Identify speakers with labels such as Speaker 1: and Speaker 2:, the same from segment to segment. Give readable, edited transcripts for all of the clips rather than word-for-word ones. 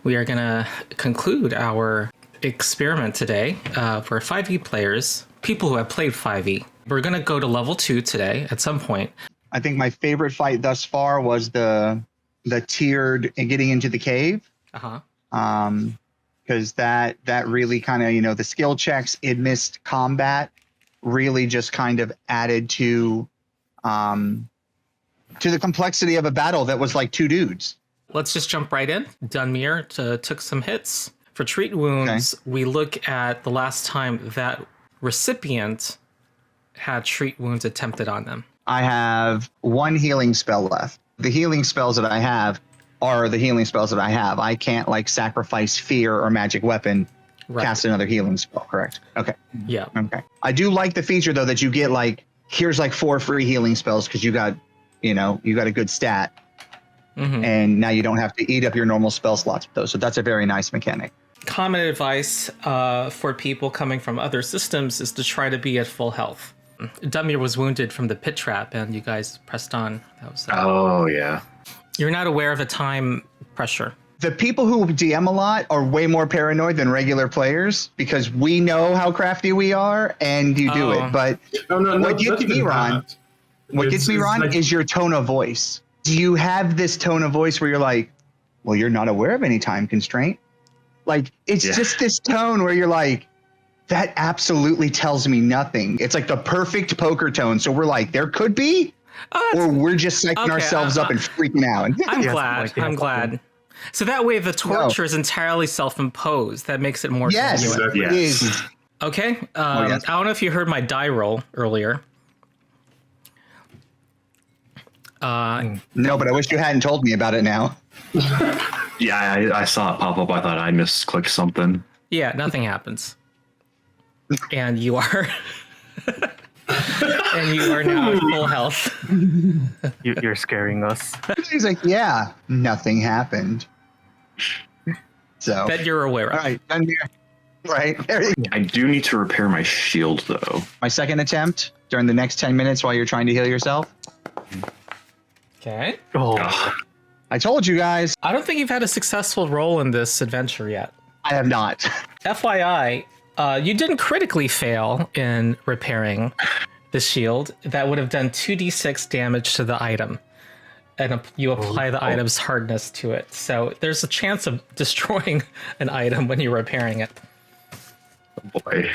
Speaker 1: we are going to conclude our experiment today for 5e players, people who have played 5e. We're going to go to level 2 today at some point.
Speaker 2: I think my favorite fight thus far was the tiered and getting into the cave. Because that really kind of, the skill checks in missed combat really just kind of added to the complexity of a battle that was like two dudes.
Speaker 1: Let's just jump right in. Dunmere took some hits. For treat wounds, we look at the last time that recipient had treat wounds attempted on them.
Speaker 2: I have one healing spell left. The healing spells that I have are the healing spells that I have. I can't sacrifice fear or magic weapon, cast another healing spell, correct? Okay.
Speaker 1: Yeah.
Speaker 2: Okay. I do like the feature though that you get here's 4 free healing spells because you got a good stat. Mm-hmm. And now you don't have to eat up your normal spell slots with those. So that's a very nice mechanic. Common
Speaker 1: advice for people coming from other systems is to try to be at full health. Dunmere was wounded from the pit trap, and you guys pressed on. That was
Speaker 3: oh, yeah.
Speaker 1: You're not aware of a time pressure.
Speaker 2: The people who DM a lot are way more paranoid than regular players because we know how crafty we are, and you do it. But what gets me, Ron, is your tone of voice. Do you have this tone of voice where you're like, well, you're not aware of any time constraint? It's just this tone where you're like, that absolutely tells me nothing. It's like the perfect poker tone. So we're like, there could be, or we're just psyching ourselves up and freaking out.
Speaker 1: I'm glad. So that way the torture is entirely self-imposed. That makes it more genuine.
Speaker 2: Yes.
Speaker 1: Okay. I don't know if you heard my die roll earlier.
Speaker 2: No, but I wish you hadn't told me about it now.
Speaker 3: Yeah, I saw it pop up. I thought I misclicked something.
Speaker 1: Yeah, nothing happens. And you are now at full health.
Speaker 4: You're scaring us.
Speaker 2: He's like, yeah, nothing happened. So
Speaker 1: that you're aware of.
Speaker 2: All right, done here. Right.
Speaker 3: I do need to repair my shield though.
Speaker 2: My second attempt during the next 10 minutes while you're trying to heal yourself.
Speaker 1: Okay.
Speaker 2: Oh. I told you guys.
Speaker 1: I don't think you've had a successful roll in this adventure yet.
Speaker 2: I have not.
Speaker 1: FYI, you didn't critically fail in repairing the shield. That would have done 2d6 damage to the item. And you apply the item's hardness to it. So there's a chance of destroying an item when you're repairing it.
Speaker 3: Oh boy.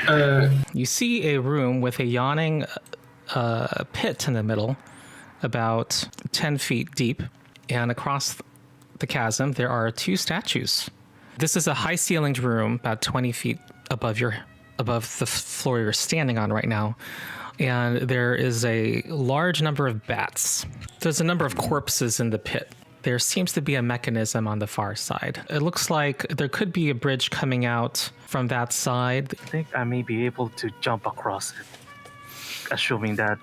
Speaker 1: You see a room with a yawning pit in the middle, about 10 feet deep. And across the chasm, there are 2 statues. This is a high-ceilinged room, about 20 feet above the floor you're standing on right now. And there is a large number of bats. There's a number of corpses in the pit. There seems to be a mechanism on the far side. It looks like there could be a bridge coming out from that side.
Speaker 4: I think I may be able to jump across it, assuming that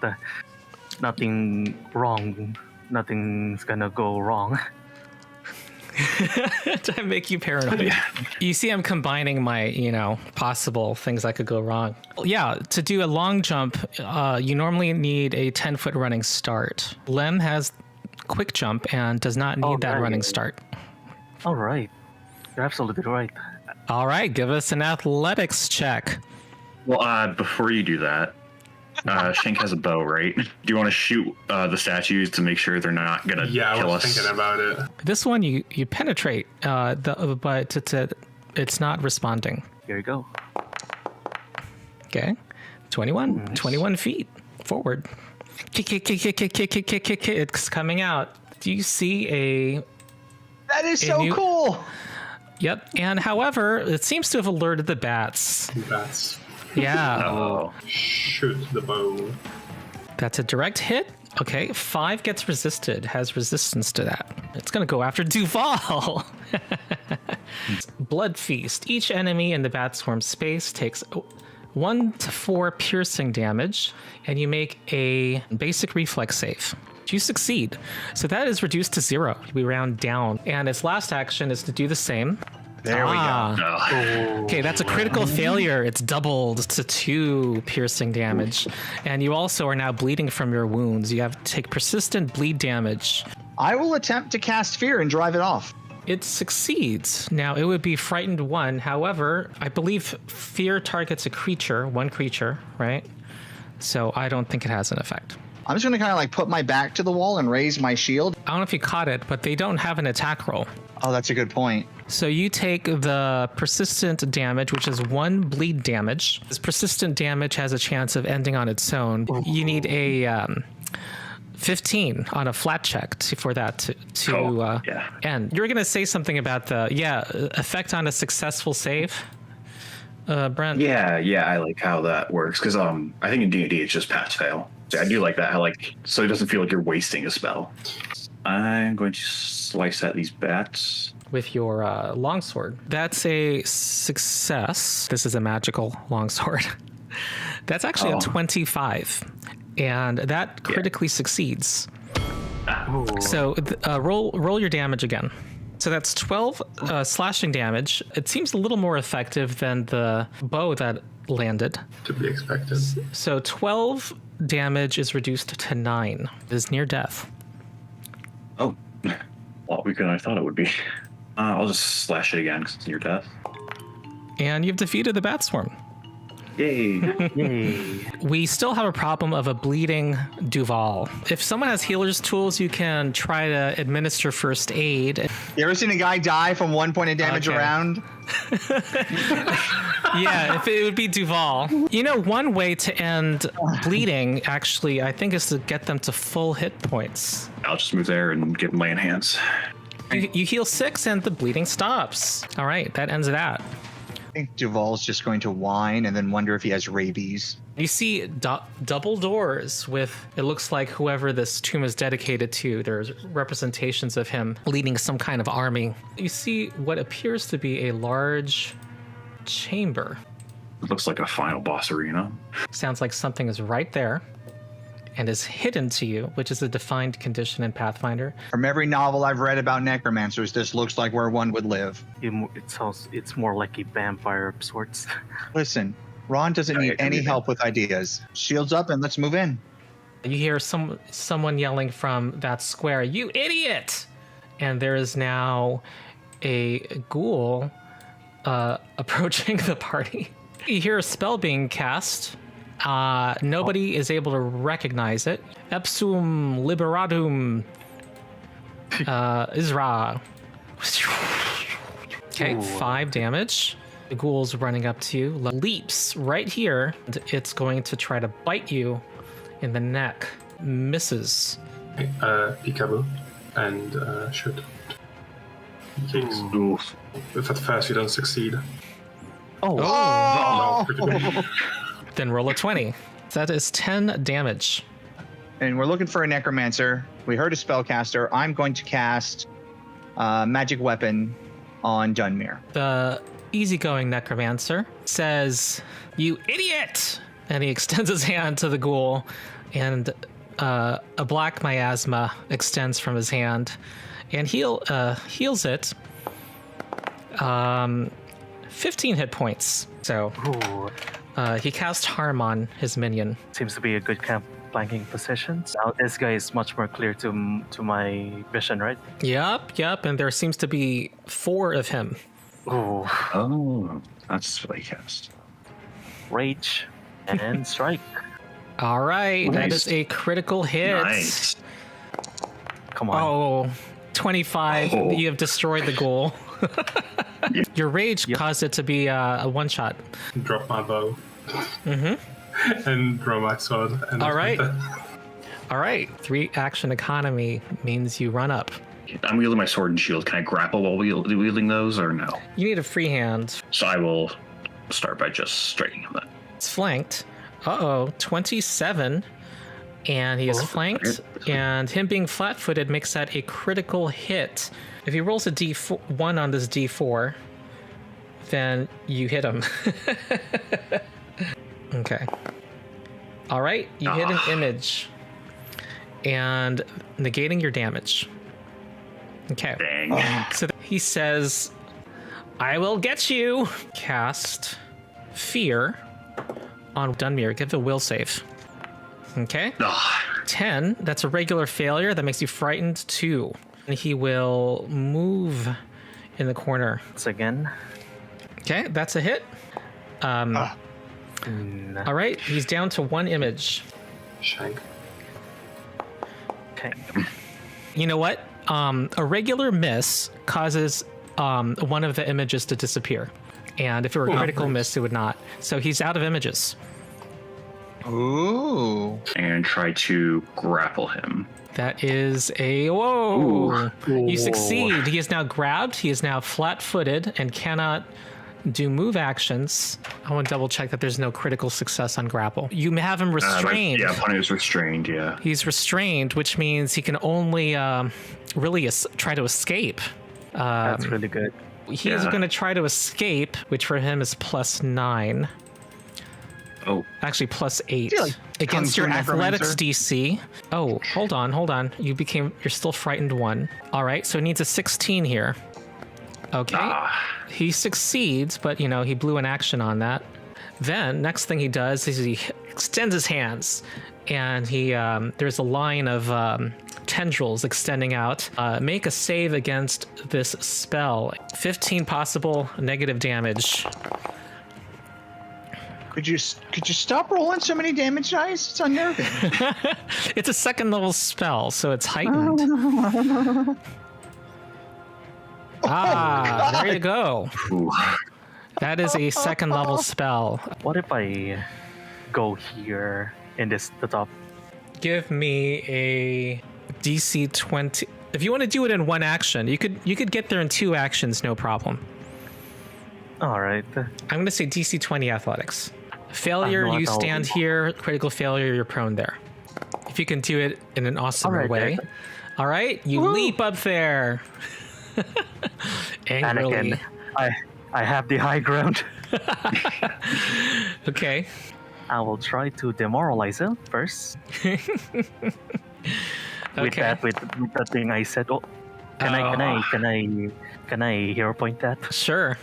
Speaker 4: nothing's gonna go wrong.
Speaker 1: To make you paranoid. You see I'm combining my, possible things that could go wrong. Yeah, to do a long jump, you normally need a 10-foot running start. Lem has quick jump and does not need that running start.
Speaker 4: All right. You're absolutely right.
Speaker 1: All right, give us an athletics check.
Speaker 3: Well, before you do that, Shank has a bow, right? Do you want to shoot the statues to make sure they're not gonna kill us?
Speaker 5: Yeah, I was thinking about it.
Speaker 1: This one you penetrate, but it's not responding.
Speaker 4: Here you go.
Speaker 1: Okay, 21, nice. 21 feet forward. Kick. It's coming out. Do you see a?
Speaker 2: That is so cool.
Speaker 1: Yep, and however, it seems to have alerted the bats.
Speaker 5: Bats.
Speaker 1: Yeah.
Speaker 5: Shoot the bow.
Speaker 1: That's a direct hit. Okay, 5 gets resisted, has resistance to that. It's gonna go after Duval. Blood Feast. Each enemy in the bat swarm space takes 1 to 4 piercing damage, and you make a basic reflex save. You succeed. So that is reduced to 0. We round down. And its last action is to do the same.
Speaker 2: There we
Speaker 1: go. Okay, that's a critical failure. It's doubled to 2 piercing damage. And you also are now bleeding from your wounds. You have to take persistent bleed damage.
Speaker 2: I will attempt to cast fear and drive it off.
Speaker 1: It succeeds. Now, it would be frightened 1. However, I believe fear targets one creature, right? So I don't think it has an effect.
Speaker 2: I'm just going to kind of like put my back to the wall and raise my shield.
Speaker 1: I don't know if you caught it, but they don't have an attack roll.
Speaker 2: Oh, that's a good point.
Speaker 1: So you take the persistent damage, which is 1 bleed damage. This persistent damage has a chance of ending on its own. You need a 15 on a flat check for that to end. You're going to say something about the effect on a successful save, Brent?
Speaker 3: Yeah, I like how that works because I think in D&D it's just pass fail. So I do like that. So it doesn't feel like you're wasting a spell. I'm going to slice at these bats
Speaker 1: with your longsword. That's a success. This is a magical longsword. That's actually a 25, and that critically succeeds. So roll your damage again. So that's 12 slashing damage. It seems a little more effective than the bow that landed.
Speaker 5: To be expected.
Speaker 1: So 12 damage is reduced to 9. It is near death.
Speaker 3: Oh, a lot weaker than I thought it would be. I'll just slash it again because it's near death.
Speaker 1: And you've defeated the bat swarm.
Speaker 3: Yay.
Speaker 4: Yay.
Speaker 1: We still have a problem of a bleeding Duval. If someone has healer's tools, you can try to administer first aid.
Speaker 2: You ever seen a guy die from 1 point of damage around?
Speaker 1: Yeah, if it would be Duval. You know, one way to end bleeding, actually, I think, is to get them to full hit points.
Speaker 3: I'll just move there and give them laying hands.
Speaker 1: You heal 6 and the bleeding stops. All right, that ends that.
Speaker 2: I think Duval's just going to whine and then wonder if he has rabies.
Speaker 1: You see double doors with, it looks like whoever this tomb is dedicated to. There's representations of him leading some kind of army. You see what appears to be a large chamber.
Speaker 3: It looks like a final boss arena.
Speaker 1: Sounds like something is right there and is hidden to you, which is a defined condition in Pathfinder.
Speaker 2: From every novel I've read about necromancers, this looks like where one would live.
Speaker 4: It's more like a vampire of sorts.
Speaker 2: Listen, Ron doesn't need any help with ideas. Shields up and let's move in.
Speaker 1: You hear someone yelling from that square, "You idiot!" And there is now a ghoul approaching the party. You hear a spell being cast. Nobody is able to recognize it. Epsum liberatum Isra. Okay, 5 damage. The ghoul's running up to you, leaps right here. It's going to try to bite you in the neck. Misses.
Speaker 5: Peekaboo and shoot. Jeez. If at first you don't succeed.
Speaker 2: Oh!
Speaker 1: Then roll a 20. That is 10 damage.
Speaker 2: And we're looking for a necromancer. We heard a spellcaster. I'm going to cast magic weapon on Dunmere.
Speaker 1: The easygoing necromancer says, "You idiot!" And he extends his hand to the ghoul, and a black miasma extends from his hand, and heals it. 15 hit points. So he cast harm on his minion.
Speaker 4: Seems to be a good camp flanking position. Now this guy is much more clear to my vision, right?
Speaker 1: Yep, and there seems to be 4 of him.
Speaker 3: Oh, that's what I cast.
Speaker 4: Rage and strike.
Speaker 1: All right,
Speaker 3: Nice.
Speaker 1: That is a critical hit.
Speaker 3: Nice.
Speaker 4: Come on.
Speaker 1: Oh, 25.
Speaker 3: Oh.
Speaker 1: You have destroyed the ghoul. Your rage caused it to be a one-shot.
Speaker 5: Drop my bow. And draw my sword. And
Speaker 1: All right. 3 action economy means you run up.
Speaker 3: I'm wielding my sword and shield. Can I grapple while wielding those or no?
Speaker 1: You need a free hand.
Speaker 3: So I will start by just striking him then.
Speaker 1: It's flanked. 27. And he is flanked. And him being flat-footed makes that a critical hit. If he rolls a D1 on this D4, then you hit him. Okay. All right, you hit an image. And negating your damage. Okay.
Speaker 3: Dang.
Speaker 1: So he says, "I will get you." Cast Fear on Dunmere. Give a will save. Okay. 10. That's a regular failure. That makes you frightened 2. And he will move in the corner.
Speaker 4: Once again.
Speaker 1: Okay, that's a hit. All right, he's down to 1 image.
Speaker 5: Shank.
Speaker 4: Okay.
Speaker 1: You know what? A regular miss causes one of the images to disappear. And if it were a critical miss, it would not. So he's out of images.
Speaker 2: Ooh.
Speaker 3: And try to grapple him.
Speaker 1: That is a... Whoa!
Speaker 4: Ooh.
Speaker 1: You succeed. He is now grabbed. He is now flat-footed and cannot do move actions. I want to double check that there's no critical success on grapple. You have him restrained.
Speaker 3: Punny is restrained, yeah.
Speaker 1: He's restrained, which means he can only really try to escape.
Speaker 4: That's really good.
Speaker 1: He's going to try to escape, which for him is +9.
Speaker 3: Oh.
Speaker 1: Actually, +8
Speaker 2: like
Speaker 1: against your
Speaker 2: Kung Fu
Speaker 1: athletics
Speaker 2: Necromancer.
Speaker 1: DC. Oh, hold on. You're still frightened 1. All right, so it needs a 16 here. Okay, he succeeds, but he blew an action on that. Then next thing he does is he extends his hands, and there's a line of tendrils extending out. Make a save against this spell. 15 possible negative damage.
Speaker 2: Could you stop rolling so many damage dice? It's unnerving.
Speaker 1: It's a 2nd level spell, so it's heightened. There you go.
Speaker 3: Ooh.
Speaker 1: That is a 2nd level spell.
Speaker 4: What if I go here in the top?
Speaker 1: Give me a DC 20. If you want to do it in 1 action, you could get there in 2 actions, no problem.
Speaker 4: All right.
Speaker 1: I'm going to say DC 20 athletics. Failure, you stand here. Critical failure, you're prone there. If you can do it in an awesome way. All right, you leap up there. Angrily.
Speaker 4: Anakin, I have the high ground.
Speaker 1: Okay.
Speaker 4: I will try to demoralize him first. With the thing I said. Oh, can I hero point that?
Speaker 1: Sure.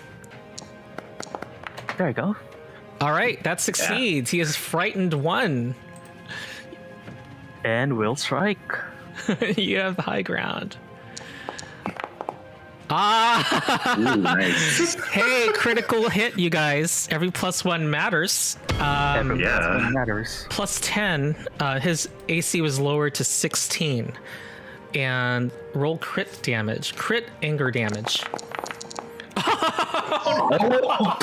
Speaker 4: There you go.
Speaker 1: All right, that succeeds. He is frightened 1.
Speaker 4: And will strike.
Speaker 1: You have the high ground.
Speaker 3: Ooh, nice.
Speaker 1: Hey, critical hit, you guys. Every +1 matters.
Speaker 4: Every
Speaker 3: yeah.
Speaker 4: one matters.
Speaker 1: +10. His AC was lowered to 16. And roll crit damage. Crit anger damage. Well,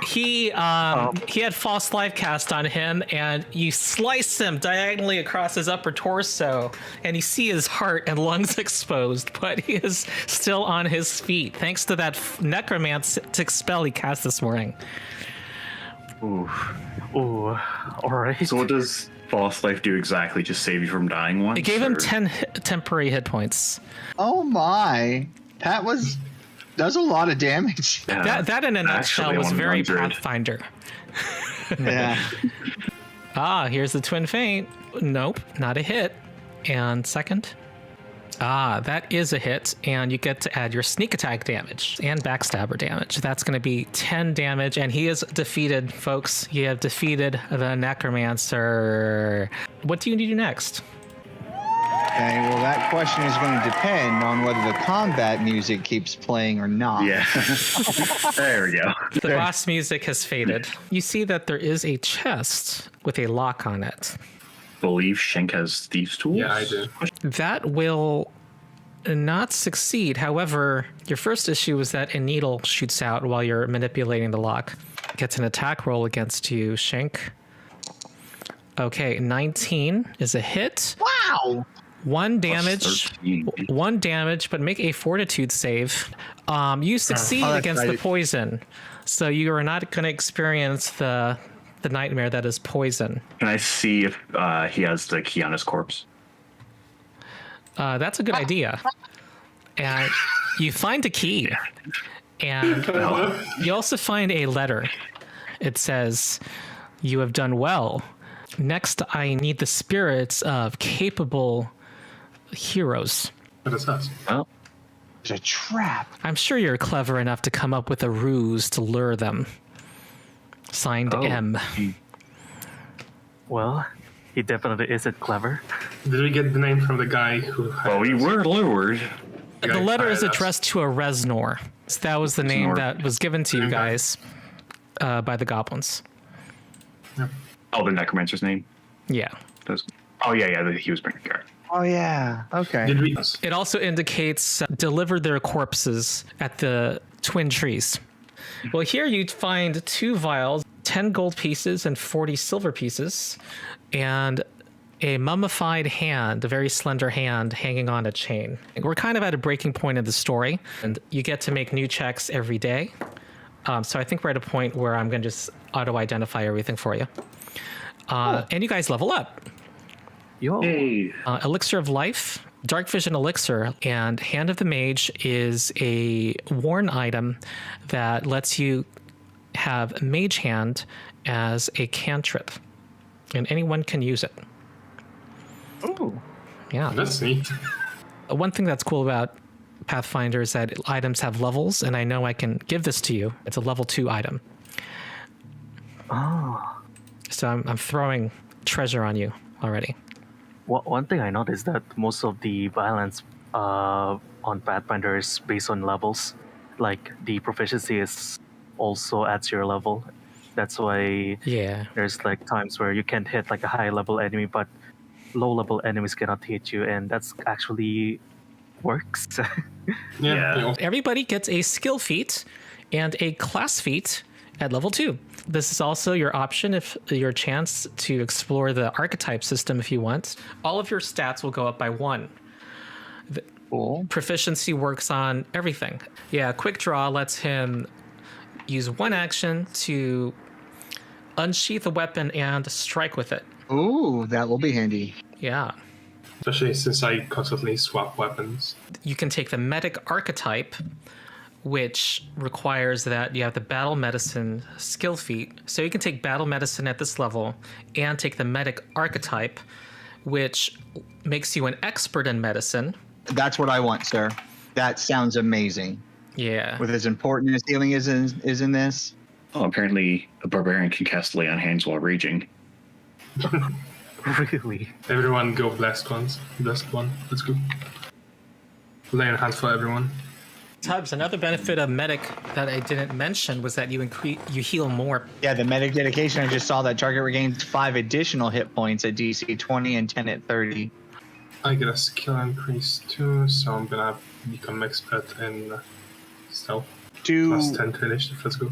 Speaker 1: he had false life cast on him, and you slice him diagonally across his upper torso, and you see his heart and lungs exposed, but he is still on his feet thanks to that necromantic spell he cast this morning.
Speaker 3: Ooh.
Speaker 4: Ooh, all right.
Speaker 3: So what does false life do exactly? Just save you from dying once?
Speaker 1: It gave him 10 temporary hit points.
Speaker 2: Oh my. That was a lot of damage.
Speaker 3: Yeah,
Speaker 1: That in a nutshell was very
Speaker 3: 100.
Speaker 1: Pathfinder.
Speaker 2: Yeah.
Speaker 1: Here's the twin feint. Nope, not a hit. And 2nd. That is a hit, and you get to add your sneak attack damage and backstabber damage. That's going to be 10 damage, and he is defeated, folks. You have defeated the necromancer. What do you need to do next?
Speaker 2: Okay, well, that question is going to depend on whether the combat music keeps playing or not.
Speaker 3: Yeah. There we go.
Speaker 1: The boss music has faded. You see that there is a chest with a lock on it.
Speaker 3: Believe Shank has thieves' tools?
Speaker 5: Yeah, I do.
Speaker 1: That will not succeed. However, your first issue is that a needle shoots out while you're manipulating the lock. Gets an attack roll against you, Shank. Okay, 19 is a hit.
Speaker 2: Wow!
Speaker 1: 1 damage.
Speaker 3: 13.
Speaker 1: 1 damage, but make a fortitude save. You succeed against the poison, so you are not going to experience the nightmare that is poison.
Speaker 3: Can I see if he has the key on his corpse?
Speaker 1: That's a good idea. And you find a key, and you also find a letter. It says, "You have done well. Next, I need the spirits of capable heroes."
Speaker 5: What is that?
Speaker 3: Well,
Speaker 2: It's a trap.
Speaker 1: I'm sure you're clever enough to come up with a ruse to lure them. Signed, M.
Speaker 4: Well, He definitely isn't clever.
Speaker 5: Did we get the name from the guy who?
Speaker 3: Well, we were lured.
Speaker 1: The letter is addressed to a Reznor. So that was the name that was given to you guys by the goblins.
Speaker 3: Oh, the necromancer's name?
Speaker 1: Yeah.
Speaker 3: Oh, yeah, he was bringing guard.
Speaker 2: Oh yeah. Okay.
Speaker 5: Did we?
Speaker 1: It also indicates deliver their corpses at the twin trees. Well, here you'd find 2 vials, 10 gold pieces and 40 silver pieces, and a mummified hand, a very slender hand hanging on a chain. We're kind of at a breaking point in the story, and you get to make new checks every day. So I think we're at a point where I'm going to just auto-identify everything for you. And you guys level up.
Speaker 4: Yo.
Speaker 3: Hey.
Speaker 1: Elixir of Life, Dark Vision Elixir, and Hand of the Mage is a worn item that lets you have Mage Hand as a cantrip, and anyone can use it.
Speaker 4: Oh.
Speaker 1: Yeah.
Speaker 5: That's neat.
Speaker 1: One thing that's cool about Pathfinder is that items have levels, and I know I can give this to you. It's a level 2 item.
Speaker 4: Oh.
Speaker 1: So I'm throwing treasure on you already.
Speaker 4: One thing I noticed that most of the violence on Pathfinder is based on levels. Like the proficiency is also at your level. That's why there's like times where you can't hit like a high level enemy, but low level enemies cannot hit you, and that's actually works.
Speaker 5: Yeah.
Speaker 1: Everybody gets a skill feat and a class feat at level 2. This is also your option, if your chance to explore the archetype system if you want. All of your stats will go up by 1.
Speaker 2: Cool.
Speaker 1: Proficiency works on everything. Yeah, Quick Draw lets him use 1 action to unsheath a weapon and strike with it.
Speaker 2: Ooh, that will be handy.
Speaker 1: Yeah.
Speaker 5: Especially since I constantly swap weapons.
Speaker 1: You can take the medic archetype, which requires that you have the battle medicine skill feat. So you can take battle medicine at this level and take the medic archetype, which makes you an expert in medicine.
Speaker 2: That's what I want, sir. That sounds amazing.
Speaker 1: Yeah.
Speaker 2: With as important as healing is in this.
Speaker 3: Oh, apparently a barbarian can cast Lay on Hands while raging.
Speaker 4: Really?
Speaker 5: Everyone go blessed ones. Blessed one. Let's go. Lay on hands for everyone.
Speaker 1: Tubbs, another benefit of medic that I didn't mention was that you heal more.
Speaker 2: Yeah, the medic dedication, I just saw that target regains 5 additional hit points at DC 20 and 10 at 30.
Speaker 5: I get a skill increase too, so I'm gonna become expert in stealth. Plus 10 to initiative. Let's go.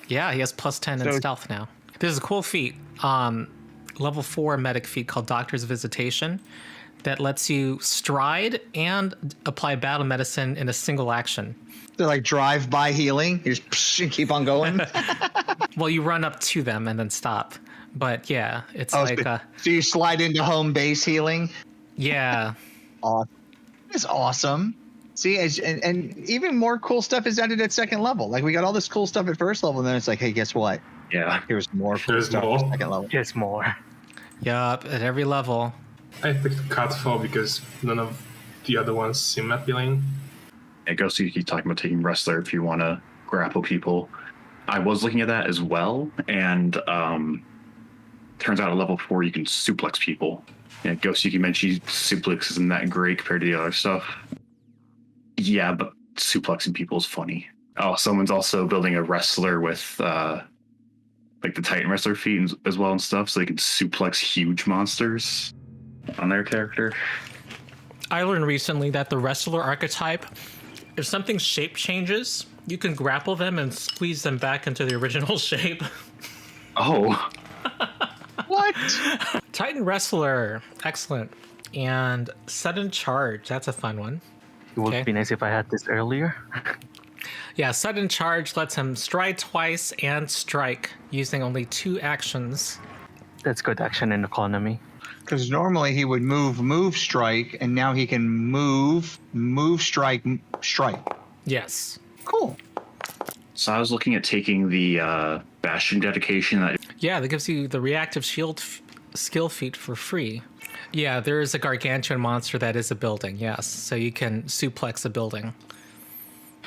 Speaker 1: Yeah, he has plus 10 in stealth now. There's a cool feat, level 4 medic feat called Doctor's Visitation, that lets you stride and apply battle medicine in a single action.
Speaker 2: They're like drive-by healing. You just keep on going.
Speaker 1: Well, you run up to them and then stop. But yeah, it's
Speaker 2: so you slide into home base healing.
Speaker 1: Yeah.
Speaker 2: Awesome. It's awesome. See, and even more cool stuff is added at second level. Like we got all this cool stuff at first level, and then it's like, hey, guess what?
Speaker 3: Yeah.
Speaker 2: Here's more cool stuff at second level.
Speaker 4: There's more.
Speaker 1: Yup, at every level.
Speaker 5: I picked Catfall because none of the other ones seem appealing.
Speaker 3: Yeah, Ghost, you keep talking about taking Wrestler if you want to grapple people. I was looking at that as well, and turns out at level 4 you can suplex people. Yeah, Ghost, you mentioned suplex isn't that great compared to the other stuff. Yeah, but suplexing people is funny. Oh, someone's also building a wrestler with like the Titan wrestler feet as well and stuff, so they can suplex huge monsters on their character.
Speaker 1: I learned recently that the wrestler archetype, if something's shape changes, you can grapple them and squeeze them back into the original shape.
Speaker 3: Oh.
Speaker 2: What?
Speaker 1: Titan wrestler, excellent. And sudden charge, that's a fun one.
Speaker 4: It would be nice if I had this earlier.
Speaker 1: Yeah, sudden charge lets him stride twice and strike using only 2 actions.
Speaker 4: That's good action in economy.
Speaker 2: Because normally he would move, strike, and now he can move, strike, strike.
Speaker 1: Yes.
Speaker 2: Cool.
Speaker 3: So I was looking at taking the Bastion dedication.
Speaker 1: Yeah, that gives you the reactive shield skill feat for free. Yeah, there is a gargantuan monster that is a building, yes. So you can suplex a building.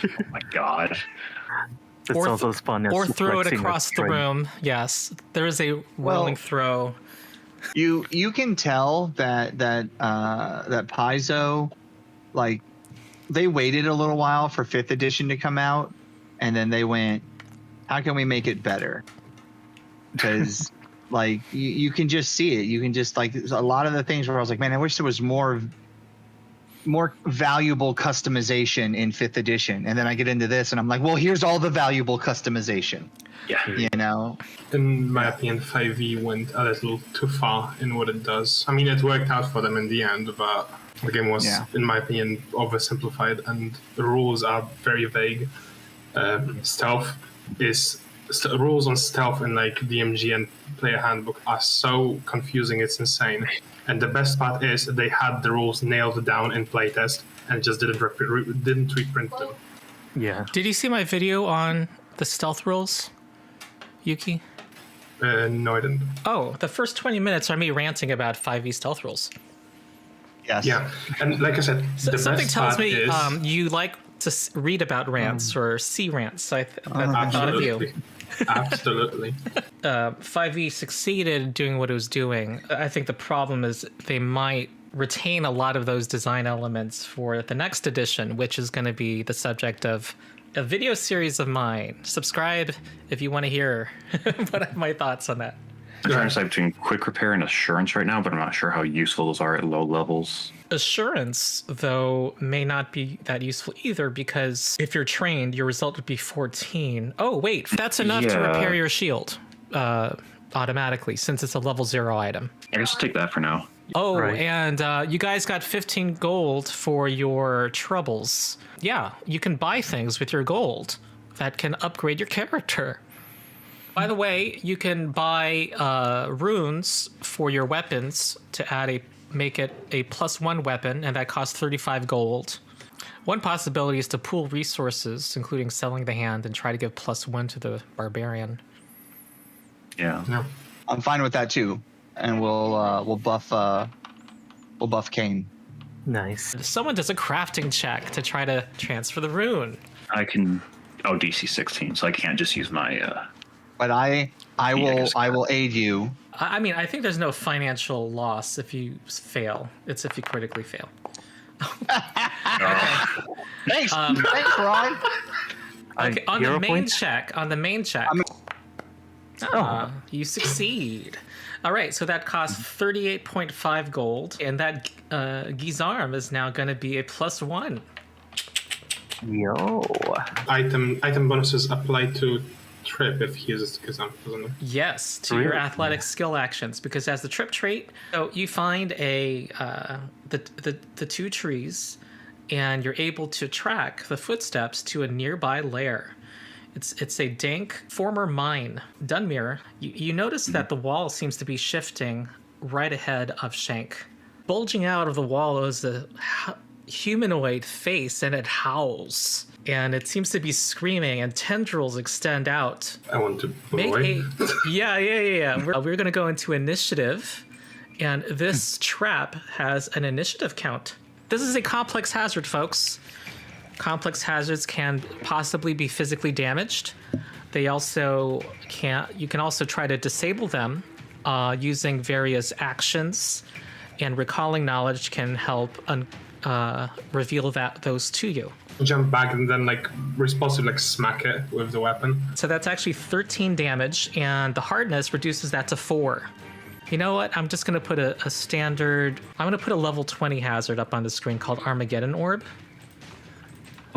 Speaker 3: Oh my god.
Speaker 4: That's also as fun as
Speaker 1: or throw it
Speaker 4: suplexing
Speaker 1: across
Speaker 4: a
Speaker 1: the
Speaker 4: train.
Speaker 1: room, yes. There is a rolling throw
Speaker 2: You can tell that Paizo, like, they waited a little while for 5th edition to come out, and then they went, how can we make it better? Because like you can just see it. You can just, like, a lot of the things where I was like, man, I wish there was more valuable customization in 5th edition. And then I get into this and I'm like, well, here's all the valuable customization.
Speaker 3: Yeah.
Speaker 2: You know?
Speaker 5: In my opinion, 5e went a little too far in what it does. I mean, it worked out for them in the end, but the game was, in my opinion, oversimplified, and the rules are very vague. Rules on stealth in like DMG and player handbook are so confusing, it's insane. And the best part is they had the rules nailed down in playtest and just didn't reprint them.
Speaker 4: Yeah.
Speaker 1: Did you see my video on the stealth rules, Yuki?
Speaker 5: No, I didn't.
Speaker 1: Oh, the first 20 minutes are me ranting about 5e stealth rules.
Speaker 2: Yes.
Speaker 5: Yeah, and like I said, the
Speaker 1: something
Speaker 5: best
Speaker 1: tells
Speaker 5: part
Speaker 1: me
Speaker 5: is
Speaker 1: you like to read about rants or see rants. So I thought of you.
Speaker 5: Absolutely.
Speaker 1: 5e succeeded doing what it was doing. I think the problem is they might retain a lot of those design elements for the next edition, which is going to be the subject of a video series of mine. Subscribe if you want to hear my thoughts on that.
Speaker 3: I'm trying to decide between quick repair and assurance right now, but I'm not sure how useful those are at low levels.
Speaker 1: Assurance, though, may not be that useful either, because if you're trained, your result would be 14. Oh, wait, that's enough to repair your shield automatically, since it's a level 0 item.
Speaker 3: I guess I'll take that for now.
Speaker 1: Oh,
Speaker 4: Right.
Speaker 1: and you guys got 15 gold for your troubles. Yeah, you can buy things with your gold that can upgrade your character. By the way, you can buy runes for your weapons to make it a +1 weapon, and that costs 35 gold. One possibility is to pool resources, including selling the hand, and try to give +1 to the barbarian.
Speaker 3: Yeah.
Speaker 2: I'm fine with that too, and we'll buff Kane.
Speaker 4: Nice.
Speaker 1: Someone does a crafting check to try to transfer the rune.
Speaker 3: I can. Oh, DC 16, so I can't just use my.
Speaker 2: But I will aid you.
Speaker 1: I mean, I think there's no financial loss if you fail. It's if you critically fail.
Speaker 2: Thanks, Ron.
Speaker 1: Okay, on
Speaker 4: hero
Speaker 1: the main
Speaker 4: points?
Speaker 1: check, you succeed. All right, so that costs 38.5 gold, and that Gizarm is now going to be a +1.
Speaker 4: Yo.
Speaker 5: item bonuses apply to trip if he uses Kazam, doesn't it?
Speaker 1: Yes, to your athletic skill actions, because as the trip trait, so you find the 2 trees, and you're able to track the footsteps to a nearby lair. It's a dank former mine. Dunmere, you notice that the wall seems to be shifting right ahead of Shank. Bulging out of the wall is a humanoid face, and it howls. And it seems to be screaming, and tendrils extend out.
Speaker 5: I want to move away.
Speaker 1: Yeah. We're going to go into initiative, and this trap has an initiative count. This is a complex hazard, folks. Complex hazards can possibly be physically damaged. You can also try to disable them using various actions, and recalling knowledge can help reveal those to you.
Speaker 5: Jump back and then responsibly smack it with the weapon.
Speaker 1: So that's actually 13 damage, and the hardness reduces that to 4. You know what? I'm just going to put a standard... I'm going to put a level 20 hazard up on the screen called Armageddon Orb.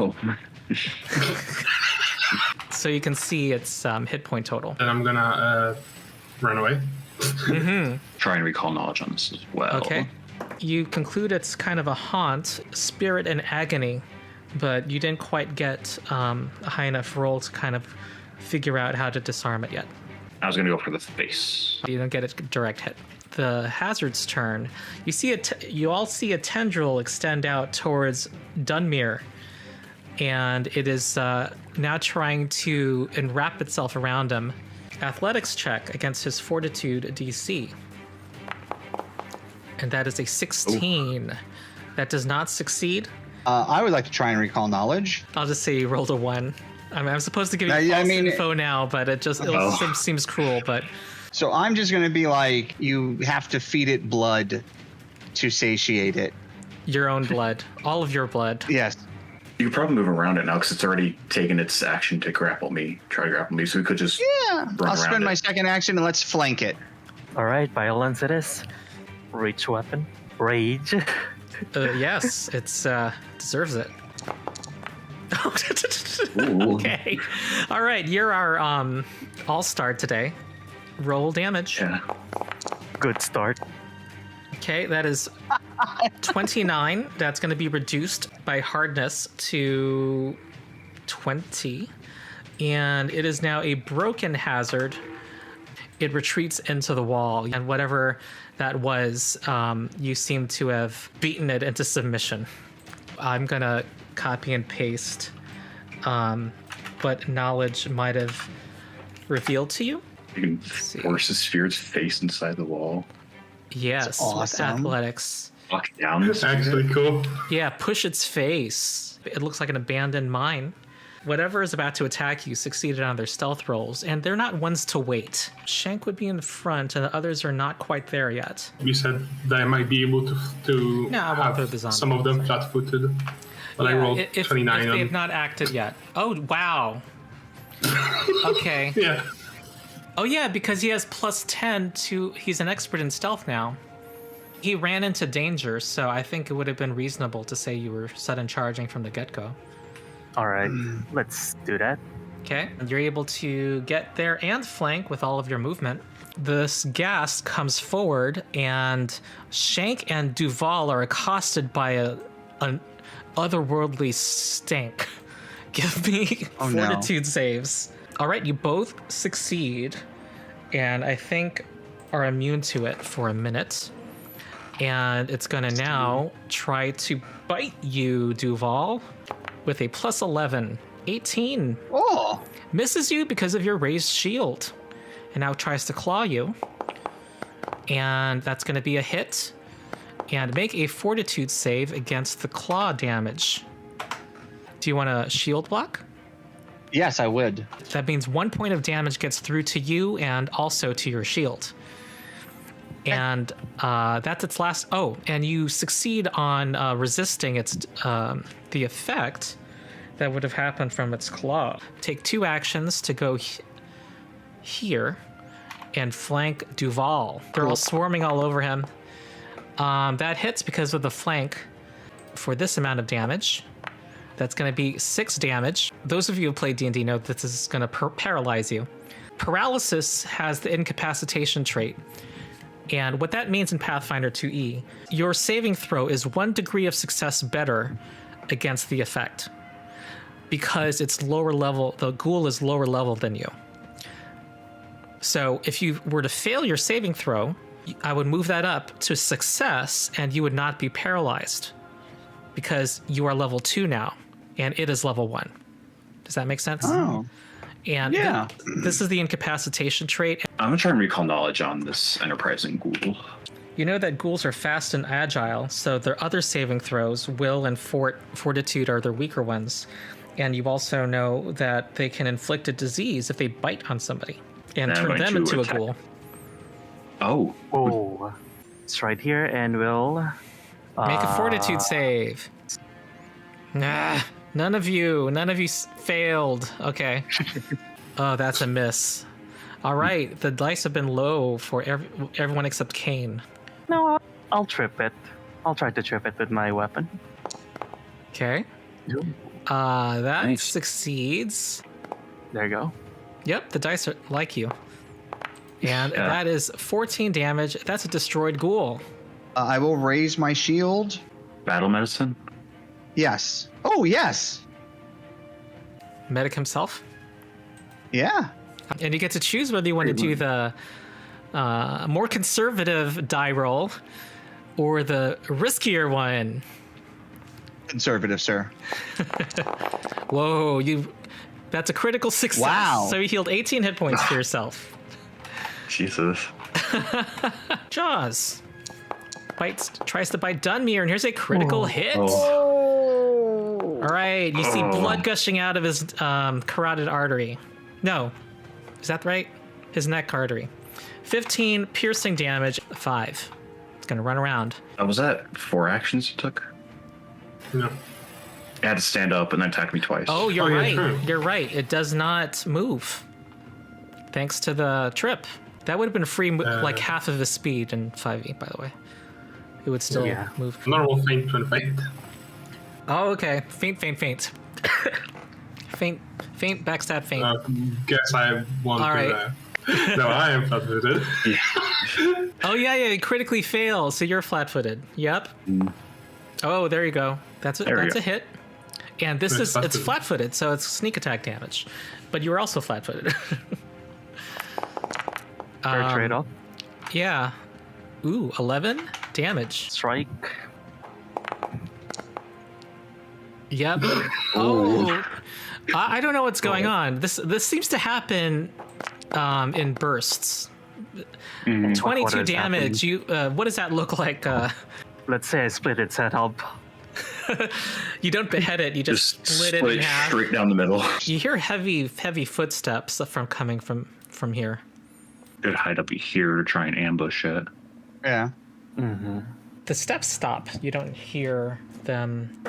Speaker 3: Oh.
Speaker 1: So you can see its hit point total.
Speaker 5: Then I'm gonna run away.
Speaker 3: Try and recall knowledge on this as well.
Speaker 1: Okay. You conclude it's kind of a haunt, spirit and agony, but you didn't quite get a high enough roll to kind of figure out how to disarm it yet.
Speaker 3: I was going to go for the face.
Speaker 1: You don't get a direct hit. The hazard's turn. You all see a tendril extend out towards Dunmere, and it is now trying to enwrap itself around him. Athletics check against his fortitude DC. And that is a 16. Ooh. That does not succeed.
Speaker 2: I would like to try and recall knowledge.
Speaker 1: I'll just say you rolled a 1. I mean, I'm supposed to give you false info now, but it seems cruel. But
Speaker 2: So I'm just going to be like, you have to feed it blood to satiate it.
Speaker 1: Your own blood. All of your blood.
Speaker 2: Yes.
Speaker 3: You could probably move around it now because it's already taken its action to grapple me, try to grapple me. So we could just
Speaker 2: I'll spend my second action and let's flank it.
Speaker 4: All right, violence it is. Reach weapon. Rage.
Speaker 1: Yes, it's deserves it. Okay. All right, you're our all-star today. Roll damage.
Speaker 3: Yeah.
Speaker 4: Good start.
Speaker 1: Okay, that is 29. That's going to be reduced by hardness to 20. And it is now a broken hazard. It retreats into the wall. And whatever that was, you seem to have beaten it into submission. I'm going to copy and paste, but knowledge might have revealed to you.
Speaker 3: You can force a spirit's face inside the wall.
Speaker 1: Yes, with
Speaker 2: awesome.
Speaker 1: athletics.
Speaker 3: Walk down.
Speaker 5: That's actually cool.
Speaker 1: Yeah, push its face. It looks like an abandoned mine. Whatever is about to attack you succeeded on their stealth rolls, and they're not ones to wait. Shank would be in the front, and the others are not quite there yet.
Speaker 5: You said that I might be able to
Speaker 1: No, I won't put this on.
Speaker 5: some of them flat-footed, but I rolled
Speaker 1: if
Speaker 5: 29
Speaker 1: they
Speaker 5: on.
Speaker 1: have not acted yet. Oh, wow. Okay.
Speaker 5: Yeah.
Speaker 1: Oh, yeah, because he has plus 10 to... He's an expert in stealth now. He ran into danger, so I think it would have been reasonable to say you were sudden charging from the get-go.
Speaker 4: All right, let's do that.
Speaker 1: Okay, you're able to get there and flank with all of your movement. This ghast comes forward, and Shank and Duval are accosted by an otherworldly stank. Give me fortitude saves. All right, you both succeed, and I think are immune to it for a minute. And it's going to now try to bite you, Duval, with a plus 11. 18.
Speaker 2: Oh.
Speaker 1: Misses you because of your raised shield. And now tries to claw you. And that's going to be a hit. And make a fortitude save against the claw damage. Do you want a shield block?
Speaker 2: Yes, I would.
Speaker 1: That means 1 point of damage gets through to you and also to your shield. And that's its last... Oh, and you succeed on resisting its the effect that would have happened from its claw. Take 2 actions to go here and flank Duval. They're all swarming all over him. That hits because of the flank for this amount of damage. That's going to be 6 damage. Those of you who played D&D know that this is going to paralyze you. Paralysis has the incapacitation trait. And what that means in Pathfinder 2e, your saving throw is 1 degree of success better against the effect. Because it's lower level, the ghoul is lower level than you. So if you were to fail your saving throw, I would move that up to success and you would not be paralyzed. Because you are level 2 now, and it is level 1. Does that make sense?
Speaker 2: Oh.
Speaker 1: And
Speaker 2: Yeah.
Speaker 1: this is the incapacitation trait.
Speaker 3: I'm going to try and recall knowledge on this enterprising ghoul.
Speaker 1: You know that ghouls are fast and agile, so their other saving throws, will and fortitude, are their weaker ones. And you also know that they can inflict a disease if they bite on somebody and turn them into a ghoul.
Speaker 3: Oh.
Speaker 4: Oh, it's right here, and we'll
Speaker 1: Make a fortitude save. Nah, none of you failed. Okay. Oh, that's a miss. All right, the dice have been low for everyone except Kane.
Speaker 4: No, I'll trip it. I'll try to trip it with my weapon.
Speaker 1: Okay. That
Speaker 3: Nice.
Speaker 1: succeeds.
Speaker 4: There you go.
Speaker 1: Yep, the dice are like you. And that is 14 damage. That's a destroyed ghoul.
Speaker 2: I will raise my shield.
Speaker 3: Battle medicine?
Speaker 2: Yes. Oh, yes.
Speaker 1: Medic himself.
Speaker 2: Yeah.
Speaker 1: And you get to choose whether you want to do the more conservative die roll or the riskier one.
Speaker 2: Conservative, sir.
Speaker 1: Whoa, that's a critical success.
Speaker 2: Wow.
Speaker 1: So you healed 18 hit points to yourself.
Speaker 3: Jesus.
Speaker 1: Jaws tries to bite Dunmere, and here's a critical hit.
Speaker 3: Oh.
Speaker 1: All right, you see blood gushing out of his carotid artery. No, is that right? His neck artery. 15 piercing damage, 5. It's going to run around.
Speaker 3: Was that 4 actions you took?
Speaker 5: No.
Speaker 3: It had to stand up and then attack me twice.
Speaker 1: Oh, you're
Speaker 5: Oh, yeah,
Speaker 1: right.
Speaker 5: true.
Speaker 1: You're right. It does not move. Thanks to the trip. That would have been free, like half of his speed in 5e, by the way. It would still move.
Speaker 5: Normal feint when faint.
Speaker 1: Oh, okay. Faint. Faint, backstab, faint.
Speaker 5: Guess I want
Speaker 1: All
Speaker 5: to.
Speaker 1: right.
Speaker 5: No, I am flat-footed.
Speaker 1: Oh, yeah, you critically fail, so you're flat-footed. Yep. Oh, there you go. That's a hit. And this is it's flat-footed, so it's sneak attack damage. But you were also flat-footed.
Speaker 4: Fair trade-off.
Speaker 1: Yeah. Ooh, 11 damage.
Speaker 4: Strike.
Speaker 1: Yep. Oh. I don't know what's going on. This seems to happen in bursts. 22 damage. You what does that look like?
Speaker 4: Let's say I split its head up.
Speaker 1: You don't behead it. You just split it in half.
Speaker 3: Straight down the middle.
Speaker 1: You hear heavy footsteps coming from here.
Speaker 3: Could hide up here to try and ambush it.
Speaker 2: Yeah.
Speaker 1: The steps stop. You don't hear them.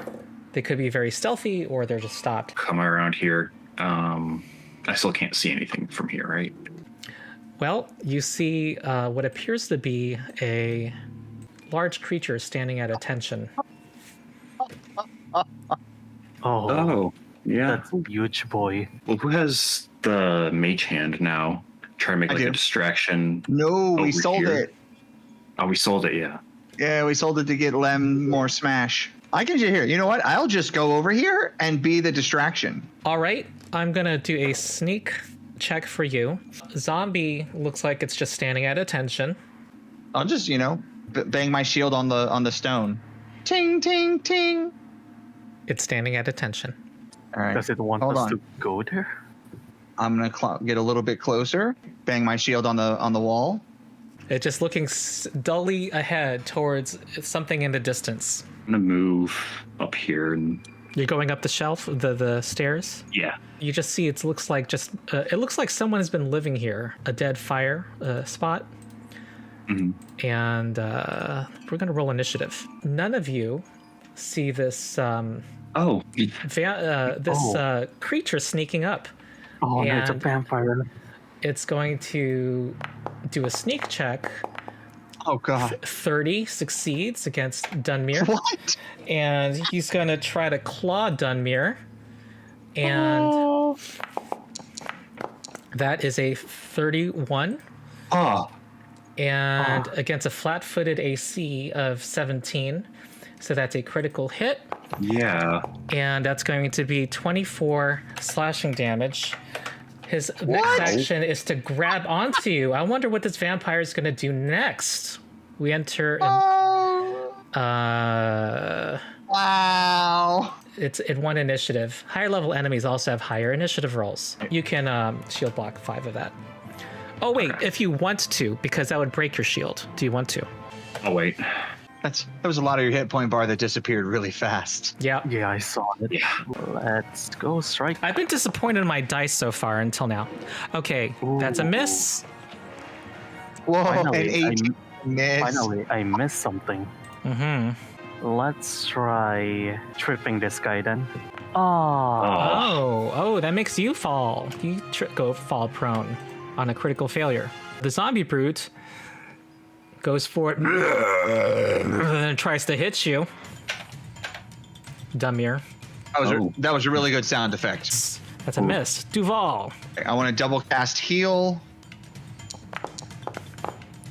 Speaker 1: They could be very stealthy, or they're just stopped.
Speaker 3: Come around here. I still can't see anything from here, right?
Speaker 1: Well, you see what appears to be a large creature standing at attention.
Speaker 4: Oh,
Speaker 3: yeah.
Speaker 4: that's a huge boy.
Speaker 3: Well, who has the mage hand now? Try and make like a distraction.
Speaker 2: No, we
Speaker 3: over
Speaker 2: sold
Speaker 3: here.
Speaker 2: it.
Speaker 3: Oh, we sold it, yeah.
Speaker 2: Yeah, we sold it to get Lem more smash. I can just hear. You know what? I'll just go over here and be the distraction.
Speaker 1: All right, I'm gonna do a sneak check for you. Zombie looks like it's just standing at attention.
Speaker 2: I'll just, bang my shield on the stone. Ting, ting, ting.
Speaker 1: It's standing at attention.
Speaker 2: All right.
Speaker 4: Does it want
Speaker 2: Hold
Speaker 4: us
Speaker 2: on.
Speaker 4: to go there?
Speaker 2: I'm gonna get a little bit closer. Bang my shield on the wall.
Speaker 1: It's just looking dully ahead towards something in the distance.
Speaker 3: I'm gonna move up here and
Speaker 1: You're going up the shelf, the stairs.
Speaker 3: yeah.
Speaker 1: You just see it looks like someone has been living here, a dead fire spot. And we're gonna roll initiative. None of you see this creature sneaking up.
Speaker 4: Oh, no, it's a
Speaker 1: And-
Speaker 4: vampire.
Speaker 1: It's going to do a sneak check.
Speaker 2: Oh God.
Speaker 1: 30 succeeds against Dunmere.
Speaker 2: What?
Speaker 1: And he's going to try to claw Dunmere. And that is a 31.
Speaker 3: Oh,
Speaker 1: And against a flat-footed AC of 17. So that's a critical hit.
Speaker 3: yeah.
Speaker 1: And that's going to be 24 slashing damage. His next action is to grab onto you. I wonder what this vampire is going to do next. We enter in,
Speaker 2: Wow.
Speaker 1: it's in one initiative. Higher level enemies also have higher initiative rolls. You can shield block 5 of that. Oh wait, if you want to, because that would break your shield. Do you want to?
Speaker 3: Oh wait.
Speaker 2: That was a lot of your hit point bar that disappeared really fast.
Speaker 1: Yeah.
Speaker 4: Yeah, I saw it.
Speaker 3: Yeah.
Speaker 4: Let's go strike.
Speaker 1: I've been disappointed in my dice so far until now. Okay, that's a miss.
Speaker 2: Whoa,
Speaker 4: Finally,
Speaker 2: an 8 miss.
Speaker 4: Finally, I missed something. Let's try tripping this guy then.
Speaker 1: Oh, that makes you fall. You go fall prone on a critical failure. The zombie brute goes for it and tries to hit you. Dumir.
Speaker 2: That was a really good sound effect.
Speaker 1: That's a miss. Duval.
Speaker 2: I want to double cast heal.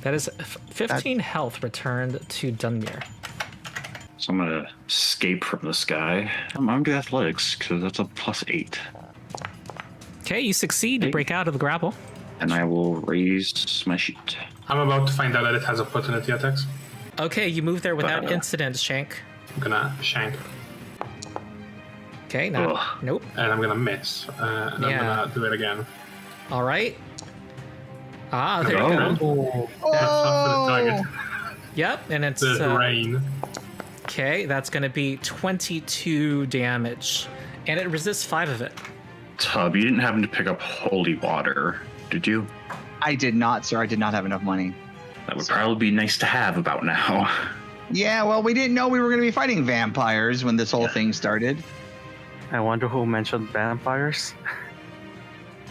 Speaker 1: That is 15 health returned to Dunmere.
Speaker 3: So I'm gonna escape from this guy. I'm gonna do athletics because that's a +8.
Speaker 1: Okay, you succeed to break out of the grapple.
Speaker 3: And I will raise my sheet.
Speaker 5: I'm about to find out that it has opportunity attacks.
Speaker 1: Okay, you move there without incident, Shank.
Speaker 5: I'm gonna shank.
Speaker 1: Okay, nope.
Speaker 5: And I'm gonna miss. And I'm gonna do it again.
Speaker 1: All right. There you go.
Speaker 5: That's not for the target.
Speaker 1: Yep, and it's
Speaker 5: The rain.
Speaker 1: okay. That's going to be 22 damage, and it resists 5 of it.
Speaker 3: Tub, you didn't happen to pick up holy water, did you?
Speaker 2: I did not, sir. I did not have enough money.
Speaker 3: That would probably be nice to have about now.
Speaker 2: Yeah, well, we didn't know we were going to be fighting vampires when this whole thing started.
Speaker 4: I wonder who mentioned vampires.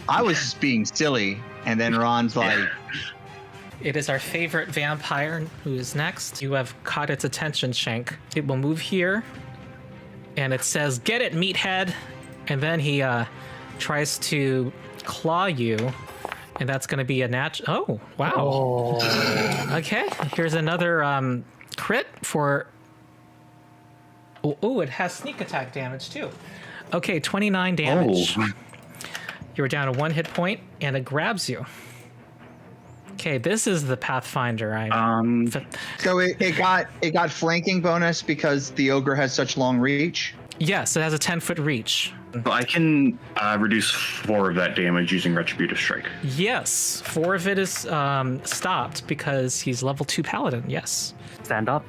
Speaker 2: I was just being silly, and then Ron's like,
Speaker 1: It is our favorite vampire who is next. You have caught its attention, Shank. It will move here, and it says, "Get it, meathead!" And then he tries to claw you, and that's going to be a Oh, wow.
Speaker 4: Oh.
Speaker 1: Okay, here's another crit for... Oh, it has sneak attack damage, too. Okay, 29 damage.
Speaker 3: Oh.
Speaker 1: You're down to 1 hit point, and it grabs you. Okay, this is the Pathfinder.
Speaker 2: so it got flanking bonus because the ogre has such long reach.
Speaker 1: Yes, it has a 10-foot reach.
Speaker 3: But I can reduce 4 of that damage using Retributive Strike.
Speaker 1: Yes, 4 of it is stopped because he's level 2 paladin. Yes.
Speaker 4: Stand up.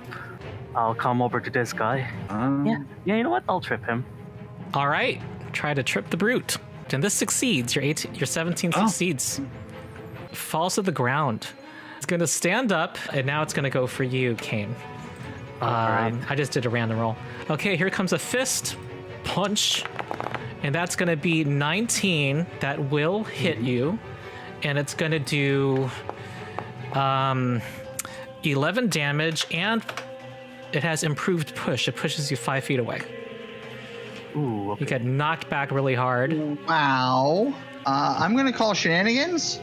Speaker 4: I'll come over to this guy. Yeah, you know what? I'll trip him.
Speaker 1: All right, try to trip the brute, and this succeeds. Your 17 succeeds. Falls to the ground. It's going to stand up, and now it's going to go for you, Kane.
Speaker 4: Alright.
Speaker 1: I just did a random roll. Okay, here comes a fist punch, and that's going to be 19. That will hit you, and it's going to do 11 damage, and it has improved push. It pushes you 5 feet away.
Speaker 4: Ooh, okay.
Speaker 1: You get knocked back really hard.
Speaker 2: Wow. I'm going to call shenanigans.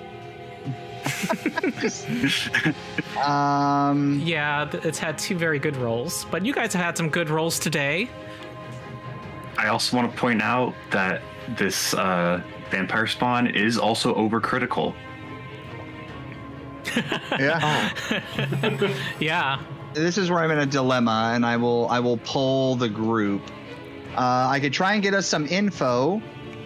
Speaker 1: Yeah, it's had 2 very good rolls, but you guys have had some good rolls today.
Speaker 3: I also want to point out that this vampire spawn is also overcritical.
Speaker 2: Yeah.
Speaker 1: Yeah.
Speaker 2: This is where I'm in a dilemma, and I will poll the group. I could try and get us some info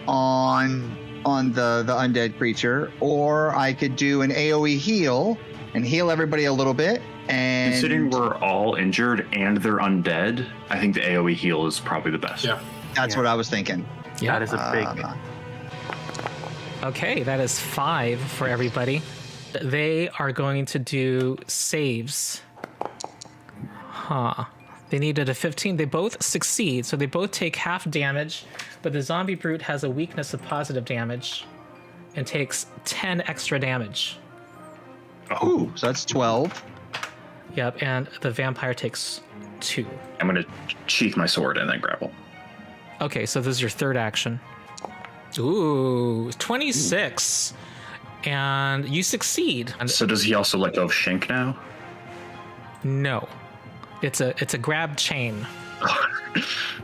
Speaker 2: on the undead creature, or I could do an AoE heal and heal everybody a little bit. And
Speaker 3: Considering we're all injured and they're undead, I think the AoE heal is probably the best.
Speaker 5: Yeah.
Speaker 2: that's what I was thinking.
Speaker 1: Yeah.
Speaker 4: That is a big.
Speaker 1: Okay, that is 5 for everybody. They are going to do saves. Huh. They needed a 15. They both succeed, so they both take half damage, but the zombie brute has a weakness of positive damage and takes 10 extra damage.
Speaker 2: Ooh, so that's 12.
Speaker 1: Yep, and the vampire takes 2.
Speaker 3: I'm going to sheath my sword and then grapple.
Speaker 1: Okay, so this is your third action. Ooh, 26. And you succeed.
Speaker 3: So does he also let go of Shank now?
Speaker 1: No. It's a grab chain.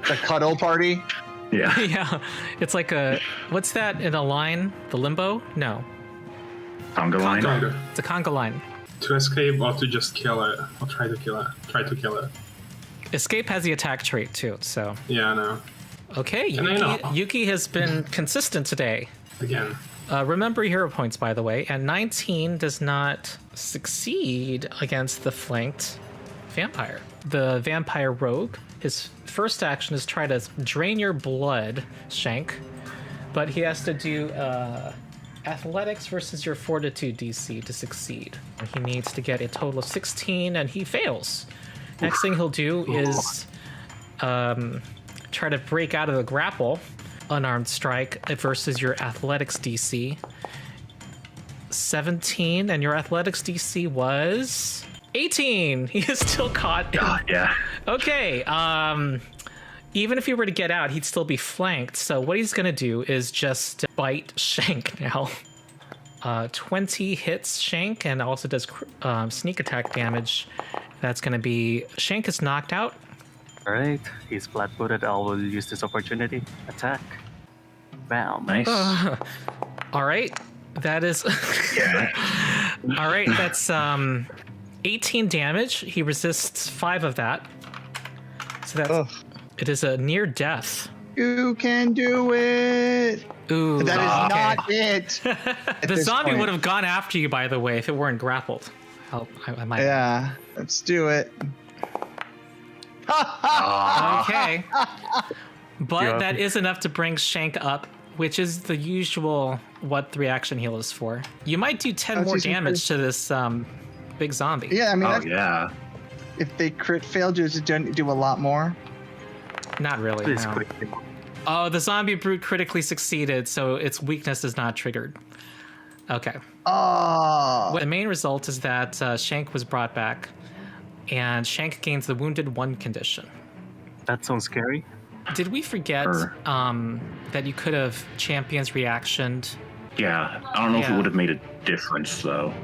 Speaker 2: The cuddle party.
Speaker 3: Yeah.
Speaker 1: Yeah. It's like what's that in a line? The limbo? No.
Speaker 3: Conga line?
Speaker 5: Conga.
Speaker 1: It's a conga line.
Speaker 5: To escape or to just kill it. Or try to kill it. Try to kill it.
Speaker 1: Escape has the attack trait too, so.
Speaker 5: Yeah, I know.
Speaker 1: Okay,
Speaker 5: And I know.
Speaker 1: Yuki has been consistent today.
Speaker 5: Again.
Speaker 1: Remember your hero points, by the way, and 19 does not succeed against the flanked vampire. The vampire rogue, his first action is try to drain your blood, Shank, but he has to do athletics versus your fortitude DC to succeed. He needs to get a total of 16, and he fails. Next thing he'll do is try to break out of the grapple, unarmed strike versus your athletics DC. 17, and your athletics DC was 18. He is still caught.
Speaker 3: Yeah.
Speaker 1: Okay. Even if he were to get out, he'd still be flanked. So what he's gonna do is just bite Shank now. 20 hits Shank and also does sneak attack damage. That's gonna be Shank is knocked out.
Speaker 4: All right, he's flat-footed. I will use this opportunity. Attack. Bam.
Speaker 3: Nice.
Speaker 1: All right, that is.
Speaker 3: Yeah.
Speaker 1: All right, that's 18 damage. He resists 5 of that. So that's it is a near death.
Speaker 2: You can do it.
Speaker 1: Ooh,
Speaker 2: That is
Speaker 1: okay.
Speaker 2: not it.
Speaker 1: The zombie would have gone after you, by the way, if it weren't grappled. I might.
Speaker 2: Yeah, let's do it.
Speaker 1: Okay. But
Speaker 4: Yeah.
Speaker 1: that is enough to bring Shank up which is the usual what the reaction heal is for. You might do 10 more damage to this big zombie.
Speaker 2: Yeah, I mean,
Speaker 3: yeah.
Speaker 2: If they crit fail, does it do a lot more?
Speaker 1: Not really. No. Oh, the zombie brute critically succeeded, so its weakness is not triggered. Okay.
Speaker 2: Oh.
Speaker 1: The main result is that Shank was brought back, and Shank gains the Wounded 1 condition.
Speaker 4: That sounds scary.
Speaker 1: Did we forget that you could have Champion's reactioned?
Speaker 3: Yeah, I don't know if it would have made a difference, though.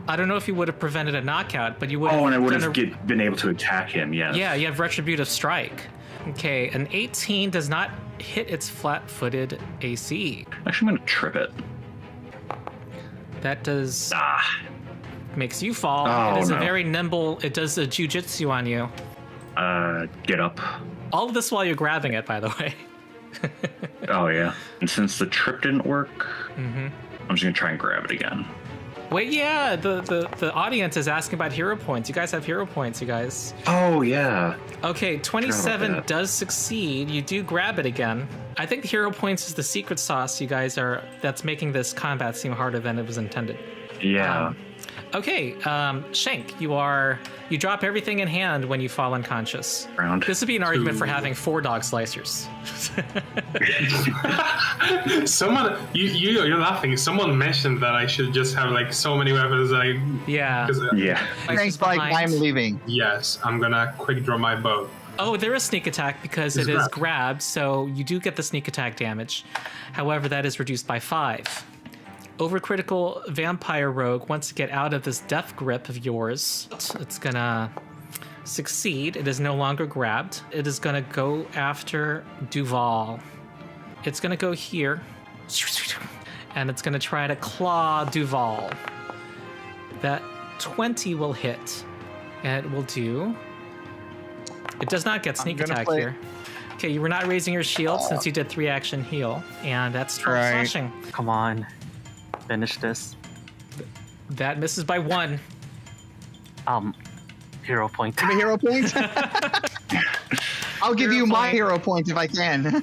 Speaker 1: I don't know if you would have prevented a knockout, but you would have...
Speaker 3: Oh, and I would have been able to attack him, yes.
Speaker 1: Yeah, you have Retributive Strike. Okay, an 18 does not hit its flat-footed AC.
Speaker 3: Actually, I'm going to trip it.
Speaker 1: That does... Makes you fall.
Speaker 3: Oh,
Speaker 1: it is
Speaker 3: no.
Speaker 1: a very nimble... It does a jujitsu on you.
Speaker 3: Get up.
Speaker 1: All of this while you're grabbing it, by the way.
Speaker 3: Oh, yeah. And since the trip didn't work, I'm just going to try and grab it again.
Speaker 1: Wait, yeah, the audience is asking about hero points. You guys have hero points, you guys.
Speaker 3: Oh, yeah.
Speaker 1: Okay, 27 does succeed. You do grab it again. I think the hero points is the secret sauce you guys are... That's making this combat seem harder than it was intended.
Speaker 3: Yeah.
Speaker 1: Okay, Shank, you drop everything in hand when you fall unconscious. This would be an argument for having 4 dog slicers.
Speaker 5: Someone, you're laughing. Someone mentioned that I should just have like so many weapons.
Speaker 1: Yeah.
Speaker 2: Thanks, Mike. I'm leaving.
Speaker 5: Yes, I'm gonna quick draw my bow.
Speaker 1: Oh, there is sneak attack because it is grabbed, so you do get the sneak attack damage. However, that is reduced by 5. Overcritical vampire rogue wants to get out of this death grip of yours. It's gonna succeed. It is no longer grabbed. It is gonna go after Duval. It's gonna go here, and it's gonna try to claw Duval. That 20 will hit, and it will do... It does not get sneak attack here. Okay, you were not raising your shield since you did 3-action heal, and that's 12 slashing.
Speaker 4: Come on. Finish this.
Speaker 1: That misses by 1.
Speaker 4: Hero point.
Speaker 2: Give me hero points. I'll give you my hero points if I can.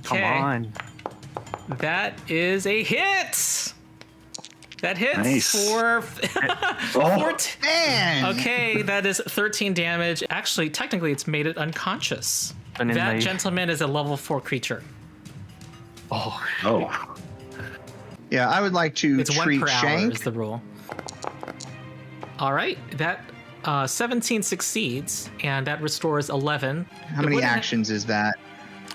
Speaker 4: Come on.
Speaker 1: That is a hit. That hits
Speaker 3: nice.
Speaker 1: for 14.
Speaker 2: Man.
Speaker 1: Okay, that is 13 damage. Actually, technically, it's made it unconscious. That gentleman is a level 4 creature.
Speaker 3: Oh.
Speaker 2: Yeah, I would like to
Speaker 1: It's
Speaker 2: treat
Speaker 1: 1 per hour
Speaker 2: Shank.
Speaker 1: is the rule. All right, that 17 succeeds, and that restores 11.
Speaker 2: How many actions is that?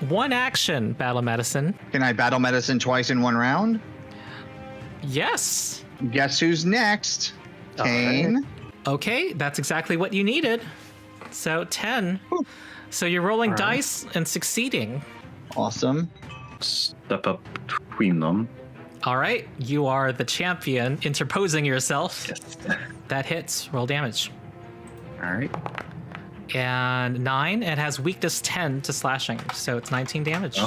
Speaker 1: 1 action, Battle Medicine.
Speaker 2: Can I battle medicine twice in 1 round?
Speaker 1: Yes.
Speaker 2: Guess who's next? Kane.
Speaker 1: Right. Okay, that's exactly what you needed. So 10.
Speaker 2: Ooh.
Speaker 1: So you're rolling dice and succeeding.
Speaker 2: Awesome.
Speaker 3: Step up between them.
Speaker 1: All right, you are the champion, interposing yourself.
Speaker 3: Yes.
Speaker 1: That hits. Roll damage.
Speaker 3: All right.
Speaker 1: And 9. It has weakness 10 to slashing, so it's 19 damage.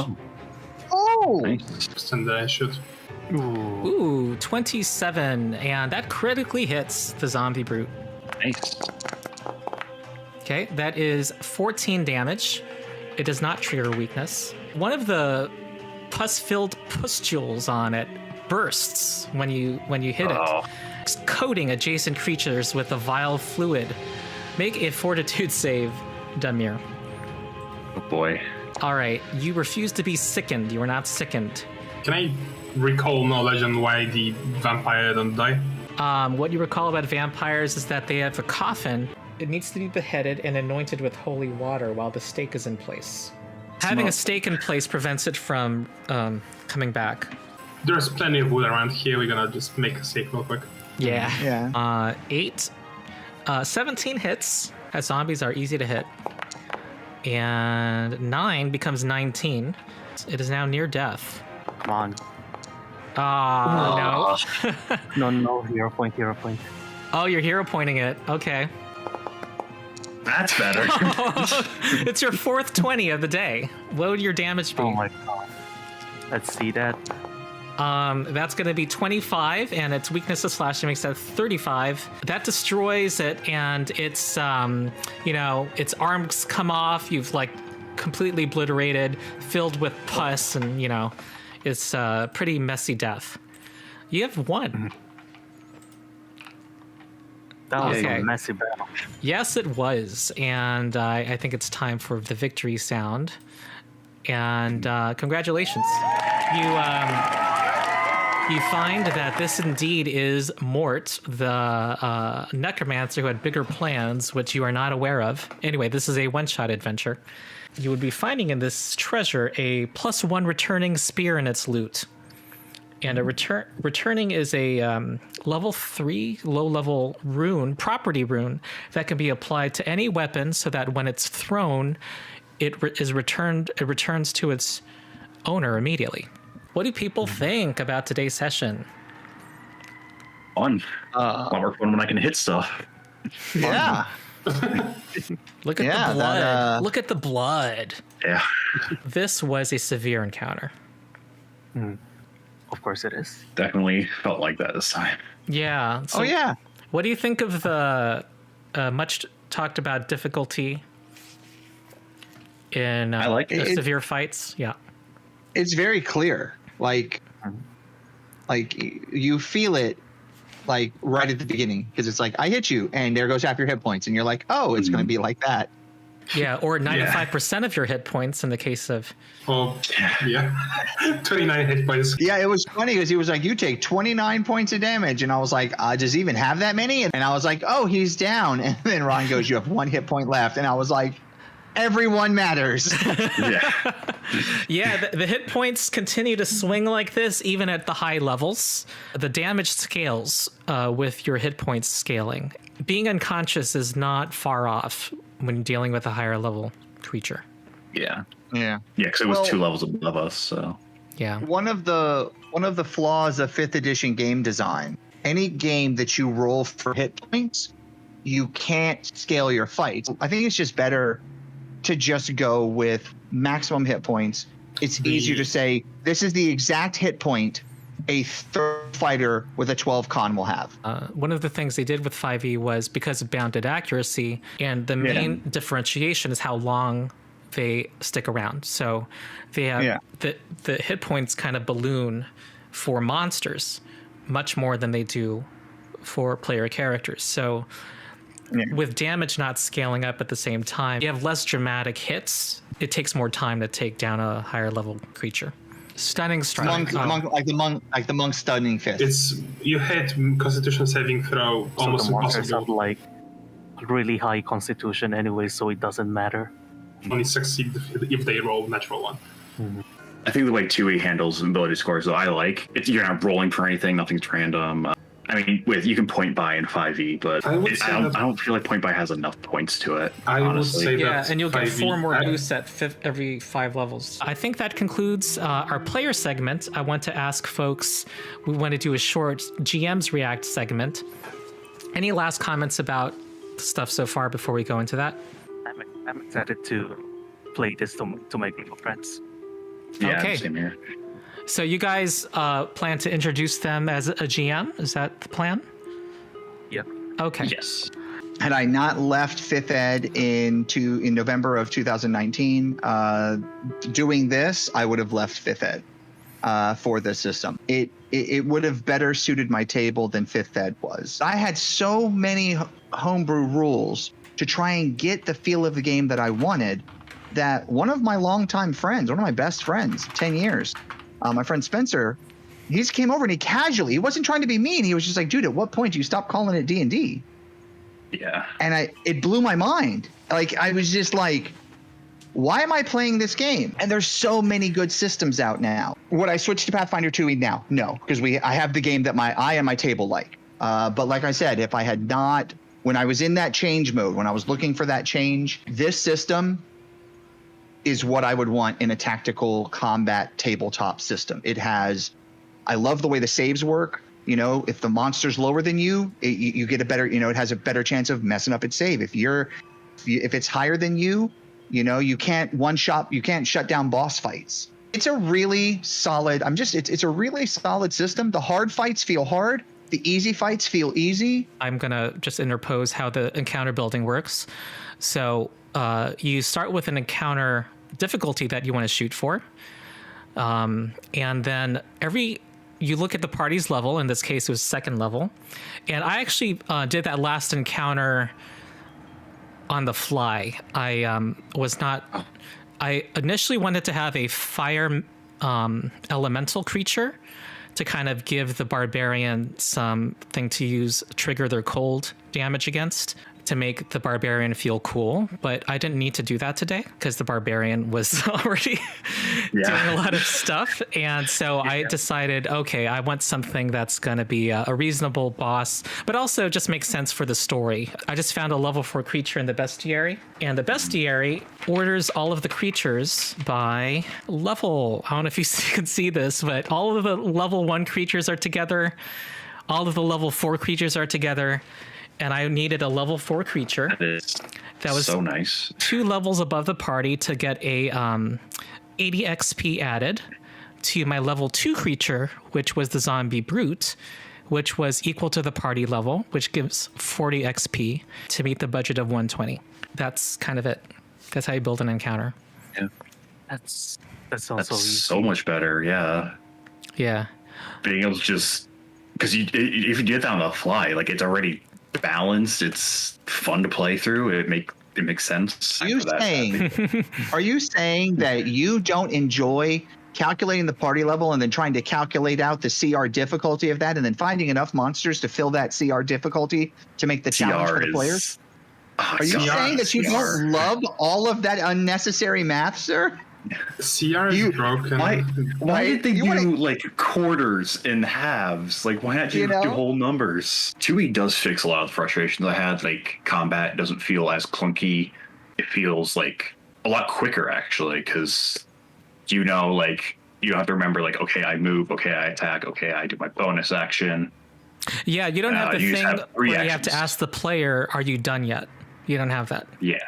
Speaker 2: Oh.
Speaker 3: Nice.
Speaker 5: And I should.
Speaker 1: Ooh, 27, and that critically hits the zombie brute.
Speaker 3: Nice.
Speaker 1: Okay, that is 14 damage. It does not trigger weakness. One of the pus-filled pustules on it bursts when you hit it, coating adjacent creatures with a vile fluid. Make a fortitude save, Damir.
Speaker 3: Oh boy.
Speaker 1: All right, you refuse to be sickened. You are not sickened.
Speaker 5: Can I recall knowledge on why the vampire don't die?
Speaker 1: What you recall about vampires is that they have a coffin. It needs to be beheaded and anointed with holy water while the stake is in place. Having a stake in place prevents it from coming back.
Speaker 5: There's plenty of wood around here. We're gonna just make a stake real quick.
Speaker 1: Yeah. 8. 17 hits, as zombies are easy to hit. And 9 becomes 19. It is now near death.
Speaker 4: Come on.
Speaker 1: No.
Speaker 4: No, hero point.
Speaker 1: Oh, you're hero pointing it. Okay.
Speaker 3: That's better.
Speaker 1: It's your 4th 20 of the day. What would your damage be?
Speaker 4: Oh my god. Let's see that.
Speaker 1: That's going to be 25, and its weakness to slashing makes that 35. That destroys it, and its its arms come off. You've like completely obliterated, filled with pus, and It's a pretty messy death. You have one.
Speaker 4: Mm-hmm. That was
Speaker 1: Okay.
Speaker 4: a messy battle.
Speaker 1: Yes, it was. And I think it's time for the victory sound. And congratulations. You find that this indeed is Mort, the necromancer who had bigger plans, which you are not aware of. Anyway, this is a one-shot adventure. You would be finding in this treasure a +1 returning spear in its loot. And a returning is a level 3 low-level rune, property rune, that can be applied to any weapon so that when it's thrown, it returns to its owner immediately. What do people think about today's session?
Speaker 3: Fun. A lot more fun when I can hit stuff.
Speaker 2: Yeah.
Speaker 1: Look at
Speaker 2: Yeah,
Speaker 1: the blood.
Speaker 2: that,
Speaker 1: Look at the blood.
Speaker 3: Yeah.
Speaker 1: This was a severe encounter.
Speaker 4: Of course it is.
Speaker 3: Definitely felt like that this time.
Speaker 1: Yeah. So
Speaker 2: Oh yeah.
Speaker 1: what do you think of the much talked about difficulty in
Speaker 3: I like it.
Speaker 1: severe fights? Yeah.
Speaker 2: It's very clear. Like you feel it like right at the beginning because it's like I hit you and there goes half your hit points and you're like, oh, it's going to be like that.
Speaker 1: Yeah, or 95% of your hit points in the case of...
Speaker 5: Oh, yeah. 29 hit points.
Speaker 2: Yeah, it was funny because he was like, you take 29 points of damage. And I was like, does he even have that many? And I was like, oh, he's down. And then Ron goes, you have 1 hit point left. And I was like, everyone matters.
Speaker 3: Yeah.
Speaker 1: Yeah, the hit points continue to swing like this even at the high levels. The damage scales with your hit points scaling. Being unconscious is not far off when dealing with a higher level creature.
Speaker 3: Yeah.
Speaker 2: Yeah.
Speaker 3: Yeah, because it was
Speaker 2: Well-
Speaker 3: 2 levels above us, so.
Speaker 1: Yeah.
Speaker 2: One of the flaws of 5th edition game design, any game that you roll for hit points, you can't scale your fights. I think it's just better to just go with maximum hit points. It's easier to say this is the exact hit point a 3rd fighter with a 12 con will have.
Speaker 1: One of the things they did with 5e was because of bounded accuracy, and the main differentiation is how long they stick around. So they have the hit points kind of balloon for monsters much more than they do for player characters. So with damage not scaling up at the same time, you have less dramatic hits. It takes more time to take down a higher level creature. Stunning strike.
Speaker 2: Like the monk stunning fist.
Speaker 5: It's you hit Constitution saving throw
Speaker 4: So
Speaker 5: almost
Speaker 4: the monsters have
Speaker 5: impossible.
Speaker 4: like really high constitution anyway, so it doesn't matter.
Speaker 5: Only succeed if they roll natural one.
Speaker 3: I think the way 2E handles ability scores, though, I like. You're not rolling for anything, nothing's random. I mean, you can point by in 5e, but
Speaker 5: I would say
Speaker 3: I don't feel like point by has enough points to it.
Speaker 5: I would
Speaker 3: honestly.
Speaker 5: say
Speaker 1: Yeah,
Speaker 5: that
Speaker 1: and you'll get
Speaker 5: 5e
Speaker 1: 4 more boosts at every 5 levels. I think that concludes our player segment. I want to ask folks, we want to do a short GM's React segment. Any last comments about the stuff so far before we go into that?
Speaker 4: I'm excited to play this to make new friends.
Speaker 3: Yeah,
Speaker 1: Okay.
Speaker 3: same here.
Speaker 1: So you guys plan to introduce them as a GM? Is that the plan?
Speaker 4: Yep.
Speaker 1: Okay.
Speaker 3: Yes.
Speaker 2: Had I not left 5th Ed in November of 2019, doing this, I would have left 5th Ed for this system. It would have better suited my table than 5th Ed was. I had so many homebrew rules to try and get the feel of the game that I wanted that one of my longtime friends, one of my best friends, 10 years, my friend Spencer, he just came over and he wasn't trying to be mean. He was just like, dude, at what point do you stop calling it D&D?
Speaker 3: Yeah.
Speaker 2: And it blew my mind. Like, I was just like, why am I playing this game? And there's so many good systems out now. Would I switch to Pathfinder 2e now? No, because I have the game that I and my table like. But like I said, if I had not, when I was in that change mode, when I was looking for that change, this system is what I would want in a tactical combat tabletop system. I love the way the saves work. You know, if the monster's lower than you, you get a better, it has a better chance of messing up its save. If it's higher than you, you can't shut down boss fights. It's a really solid, it's a really solid system. The hard fights feel hard. The easy fights feel easy.
Speaker 1: I'm going to just interpose how the encounter building works. So you start with an encounter difficulty that you want to shoot for. And then you look at the party's level. In this case, it was 2nd level. And I actually did that last encounter on the fly. I initially wanted to have a fire elemental creature to kind of give the barbarian something to trigger their cold damage against, to make the barbarian feel cool. But I didn't need to do that today because the barbarian was already doing a lot of stuff. And so I decided, okay, I want something that's going to be a reasonable boss, but also just makes sense for the story. I just found a level 4 creature in the bestiary, and the bestiary orders all of the creatures by level. I don't know if you can see this, but all of the level 1 creatures are together. All of the level 4 creatures are together. And I needed a level 4 creature. That was
Speaker 3: so nice.
Speaker 1: 2 levels above the party to get a 80 XP added to my level 2 creature, which was the zombie brute, which was equal to the party level, which gives 40 XP to meet the budget of 120. That's kind of it. That's how you build an encounter.
Speaker 3: Yeah.
Speaker 4: That's
Speaker 3: so much better. Yeah.
Speaker 1: Yeah.
Speaker 3: Being able to just, because if you get that on the fly, like it's already balanced, it's fun to play through. It makes sense.
Speaker 2: Are you saying that you don't enjoy calculating the party level and then trying to calculate out the CR difficulty of that and then finding enough monsters to fill that CR difficulty to make the challenge for the players? Are you saying that you don't love all of that unnecessary math, sir?
Speaker 5: CR is broken.
Speaker 3: Why did they do like quarters and halves? Like, why not do whole numbers? 2E does fix a lot of the frustrations I had. Like, combat doesn't feel as clunky. It feels like a lot quicker, actually, because like you don't have to remember, like, okay, I move, okay, I attack, okay, I do my bonus action.
Speaker 1: Yeah, you don't have the thing where you have to ask the player, "Are you done yet?" You don't have that.
Speaker 3: Yeah,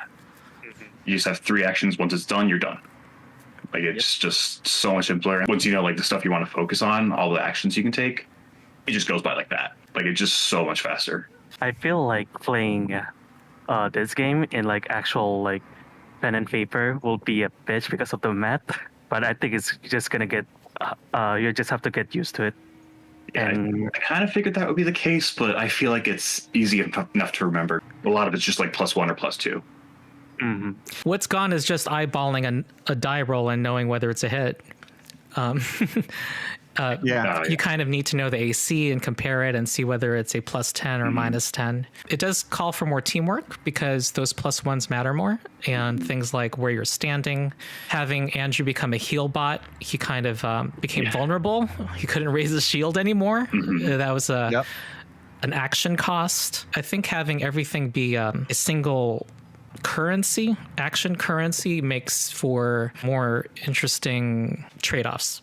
Speaker 3: you just have 3 actions. Once it's done, you're done. Like, it's just so much simpler. Once you know, like, the stuff you want to focus on, all the actions you can take, it just goes by like that. Like, it's just so much faster.
Speaker 4: I feel like playing this game in, like, actual, like, pen and paper will be a bitch because of the math. But I think it's just going to get, you just have to get used to it.
Speaker 3: Yeah, I kind of figured that would be the case, but I feel like it's easy enough to remember. A lot of it's just, like, +1 or +2.
Speaker 4: Mm-hmm.
Speaker 1: What's gone is just eyeballing a die roll and knowing whether it's a hit. You kind of need to know the AC and compare it and see whether it's a +10 or -10. It does call for more teamwork because those +1s matter more, and things like where you're standing. Having Andrew become a heal bot, he kind of became vulnerable. He couldn't raise his shield anymore. That was an action cost. I think having everything be a single action currency, makes for more interesting trade-offs.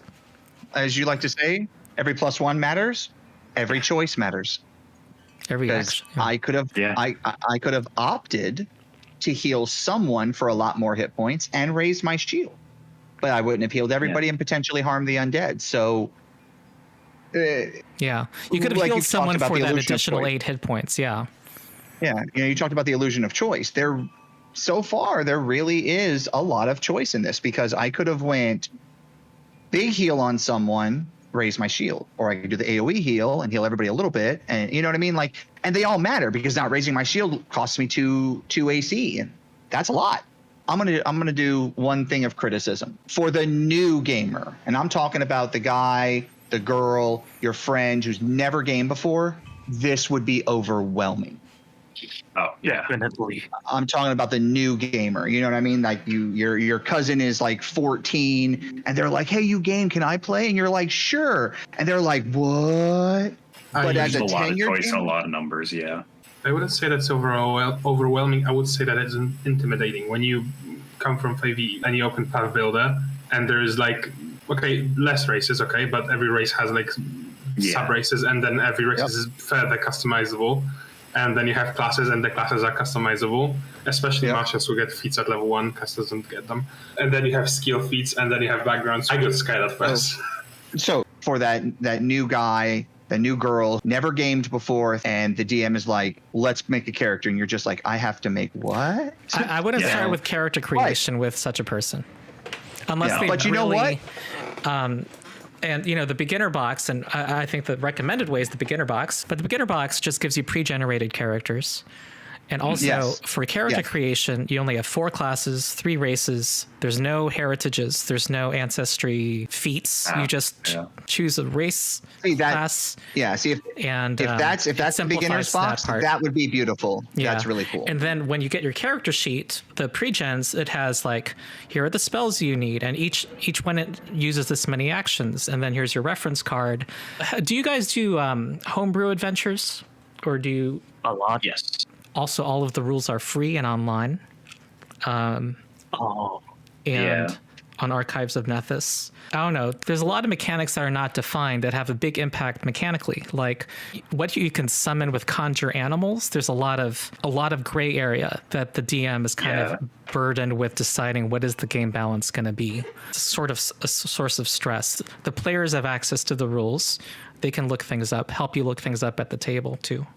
Speaker 2: As you like to say, every +1 matters. Every choice matters.
Speaker 1: Every action.
Speaker 2: I could have opted to heal someone for a lot more hit points and raise my shield, but I wouldn't have healed everybody and potentially harmed the undead. So
Speaker 1: you could have healed someone for that additional 8 hit points. Yeah,
Speaker 2: you talked about the illusion of choice. So far, there really is a lot of choice in this, because I could have went big heal on someone, raise my shield, or I could do the AoE heal and heal everybody a little bit, and you know what I mean? Like, and they all matter because not raising my shield costs me 2 AC, and that's a lot. I'm gonna do one thing of criticism for the new gamer, and I'm talking about the guy, the girl, your friend who's never gamed before. This would be overwhelming.
Speaker 3: Oh yeah,
Speaker 4: definitely.
Speaker 2: I'm talking about the new gamer. You know what I mean? Like your cousin is like 14, and they're like, "Hey, you game? Can I play?" And you're like, "Sure." And they're like, "What?"
Speaker 3: But as a lot of choice, a lot of numbers. Yeah.
Speaker 5: I wouldn't say that's overwhelming. I would say that it's intimidating when you come from 5e and you open Path Builder, and there's like, less races, but every race has like sub races, and then every race is further customizable. And then you have classes, and the classes are customizable, especially marshals who get feats at level 1, casters don't get them. And then you have skill feats, and then you have backgrounds. I got scared at first.
Speaker 2: So for that new guy, the new girl, never gamed before, and the DM is like, let's make a character, and you're just like, I have to make what?
Speaker 1: I wouldn't start with character creation with such a person. Unless they
Speaker 2: but you know what?
Speaker 1: And the beginner box, and I think the recommended way is the beginner box, but the beginner box just gives you pre-generated characters. And also for character creation, you only have 4 classes, 3 races. There's no heritages. There's no ancestry feats. You just choose a race class.
Speaker 2: Yeah. See, if that's the beginner's box, that would be beautiful. Yeah. That's really cool.
Speaker 1: And then when you get your character sheet, the pre-gens, it has like, here are the spells you need, and each one it uses this many actions. And then here's your reference card. Do you guys do homebrew adventures, or do you?
Speaker 4: A lot.
Speaker 3: Yes.
Speaker 1: Also, all of the rules are free and online. And on Archives of Nethys. I don't know. There's a lot of mechanics that are not defined that have a big impact mechanically. Like what you can summon with conjure animals. There's a lot of gray area that the DM is kind of burdened with deciding what is the game balance going to be. It's sort of a source of stress. The players have access to the rules. They can look things up, help you look things up at the table too.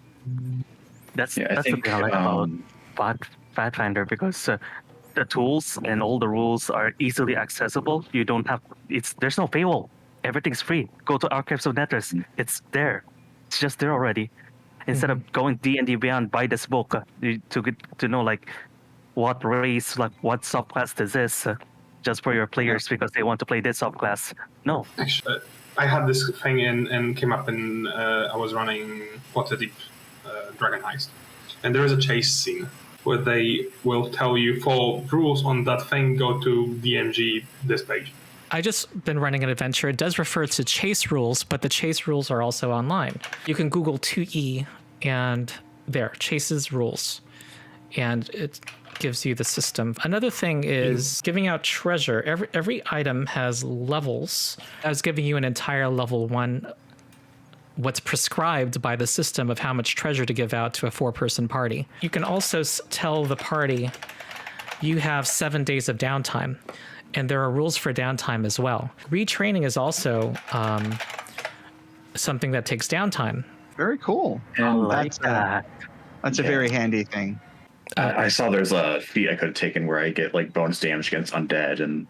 Speaker 4: That's the thing I like about Pathfinder, because the tools and all the rules are easily accessible. You don't have there's no paywall. Everything's free. Go to Archives of Nethys. It's there. It's just there already. Instead of going D&D Beyond, buy this book to get to know like what race, like what subclass this is, just for your players because they want to play this subclass. No.
Speaker 5: Actually, I had this thing and came up in I was running Waterdeep Dragon Heist, and there is a chase scene where they will tell you for rules on that thing, go to DMG this page.
Speaker 1: I just been running an adventure. It does refer to chase rules, but the chase rules are also online. You can Google 2E and there, chases rules, and it gives you the system. Another thing is giving out treasure. Every item has levels. I was giving you an entire level 1, what's prescribed by the system of how much treasure to give out to a 4-person party. You can also tell the party you have 7 days of downtime, and there are rules for downtime as well. Retraining is also something that takes downtime.
Speaker 2: Very cool.
Speaker 3: And
Speaker 2: that's a very handy thing.
Speaker 3: I saw there's a feat I could have taken where I get like bonus damage against undead, and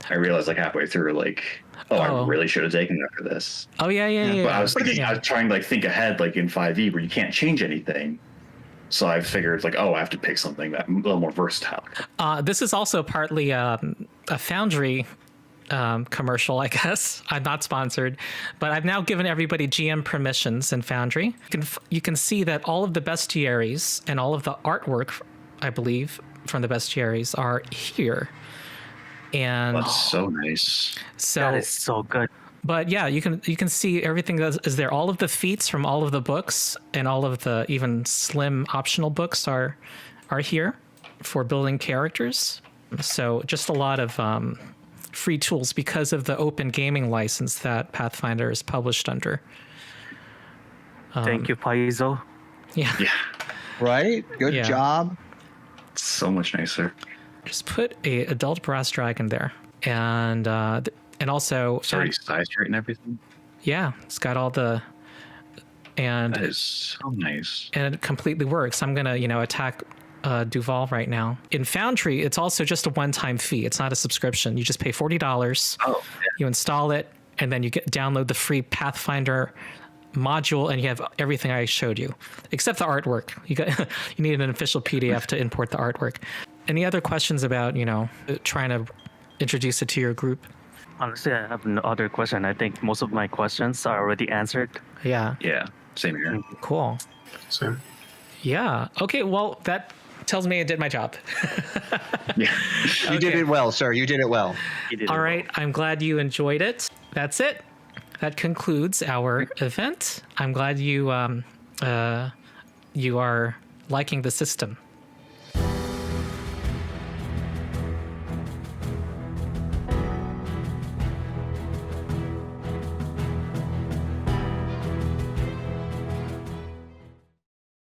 Speaker 3: I realized like halfway through, like, I really should have taken that for this.
Speaker 1: Oh yeah.
Speaker 3: But I was thinking, I was trying to like think ahead, like in 5e where you can't change anything. So I figured like, I have to pick something that a little more versatile.
Speaker 1: This is also partly a Foundry commercial, I guess. I'm not sponsored, but I've now given everybody GM permissions in Foundry. You can see that all of the bestiaries and all of the artwork, I believe, from the bestiaries are here. And
Speaker 3: that's so nice.
Speaker 4: That is so good.
Speaker 1: But yeah, you can see everything that is there. All of the feats from all of the books and all of the even slim optional books are here for building characters. So just a lot of free tools because of the open gaming license that Pathfinder is published under.
Speaker 4: Thank you, Paizo.
Speaker 1: Yeah.
Speaker 2: Right? Good job.
Speaker 3: So much nicer.
Speaker 1: Just put a adult brass dragon there, and also
Speaker 3: it's already sized right and everything.
Speaker 1: Yeah, it's got all the, and
Speaker 3: that is so nice,
Speaker 1: and it completely works. I'm gonna attack Duval right now. In Foundry, it's also just a one-time fee. It's not a subscription. You just pay $40. You install it, and then you download the free Pathfinder module, and you have everything I showed you, except the artwork. You need an official PDF to import the artwork. Any other questions about, trying to introduce it to your group?
Speaker 4: Honestly, I have no other question. I think most of my questions are already answered.
Speaker 1: Yeah.
Speaker 3: Yeah, same here.
Speaker 1: Cool.
Speaker 5: Same.
Speaker 1: Yeah. Okay, well, that tells me I did my job.
Speaker 3: Yeah.
Speaker 2: You did it well, sir. You did it well.
Speaker 1: All right. I'm glad you enjoyed it. That's it. That concludes our event. I'm glad you are liking the system.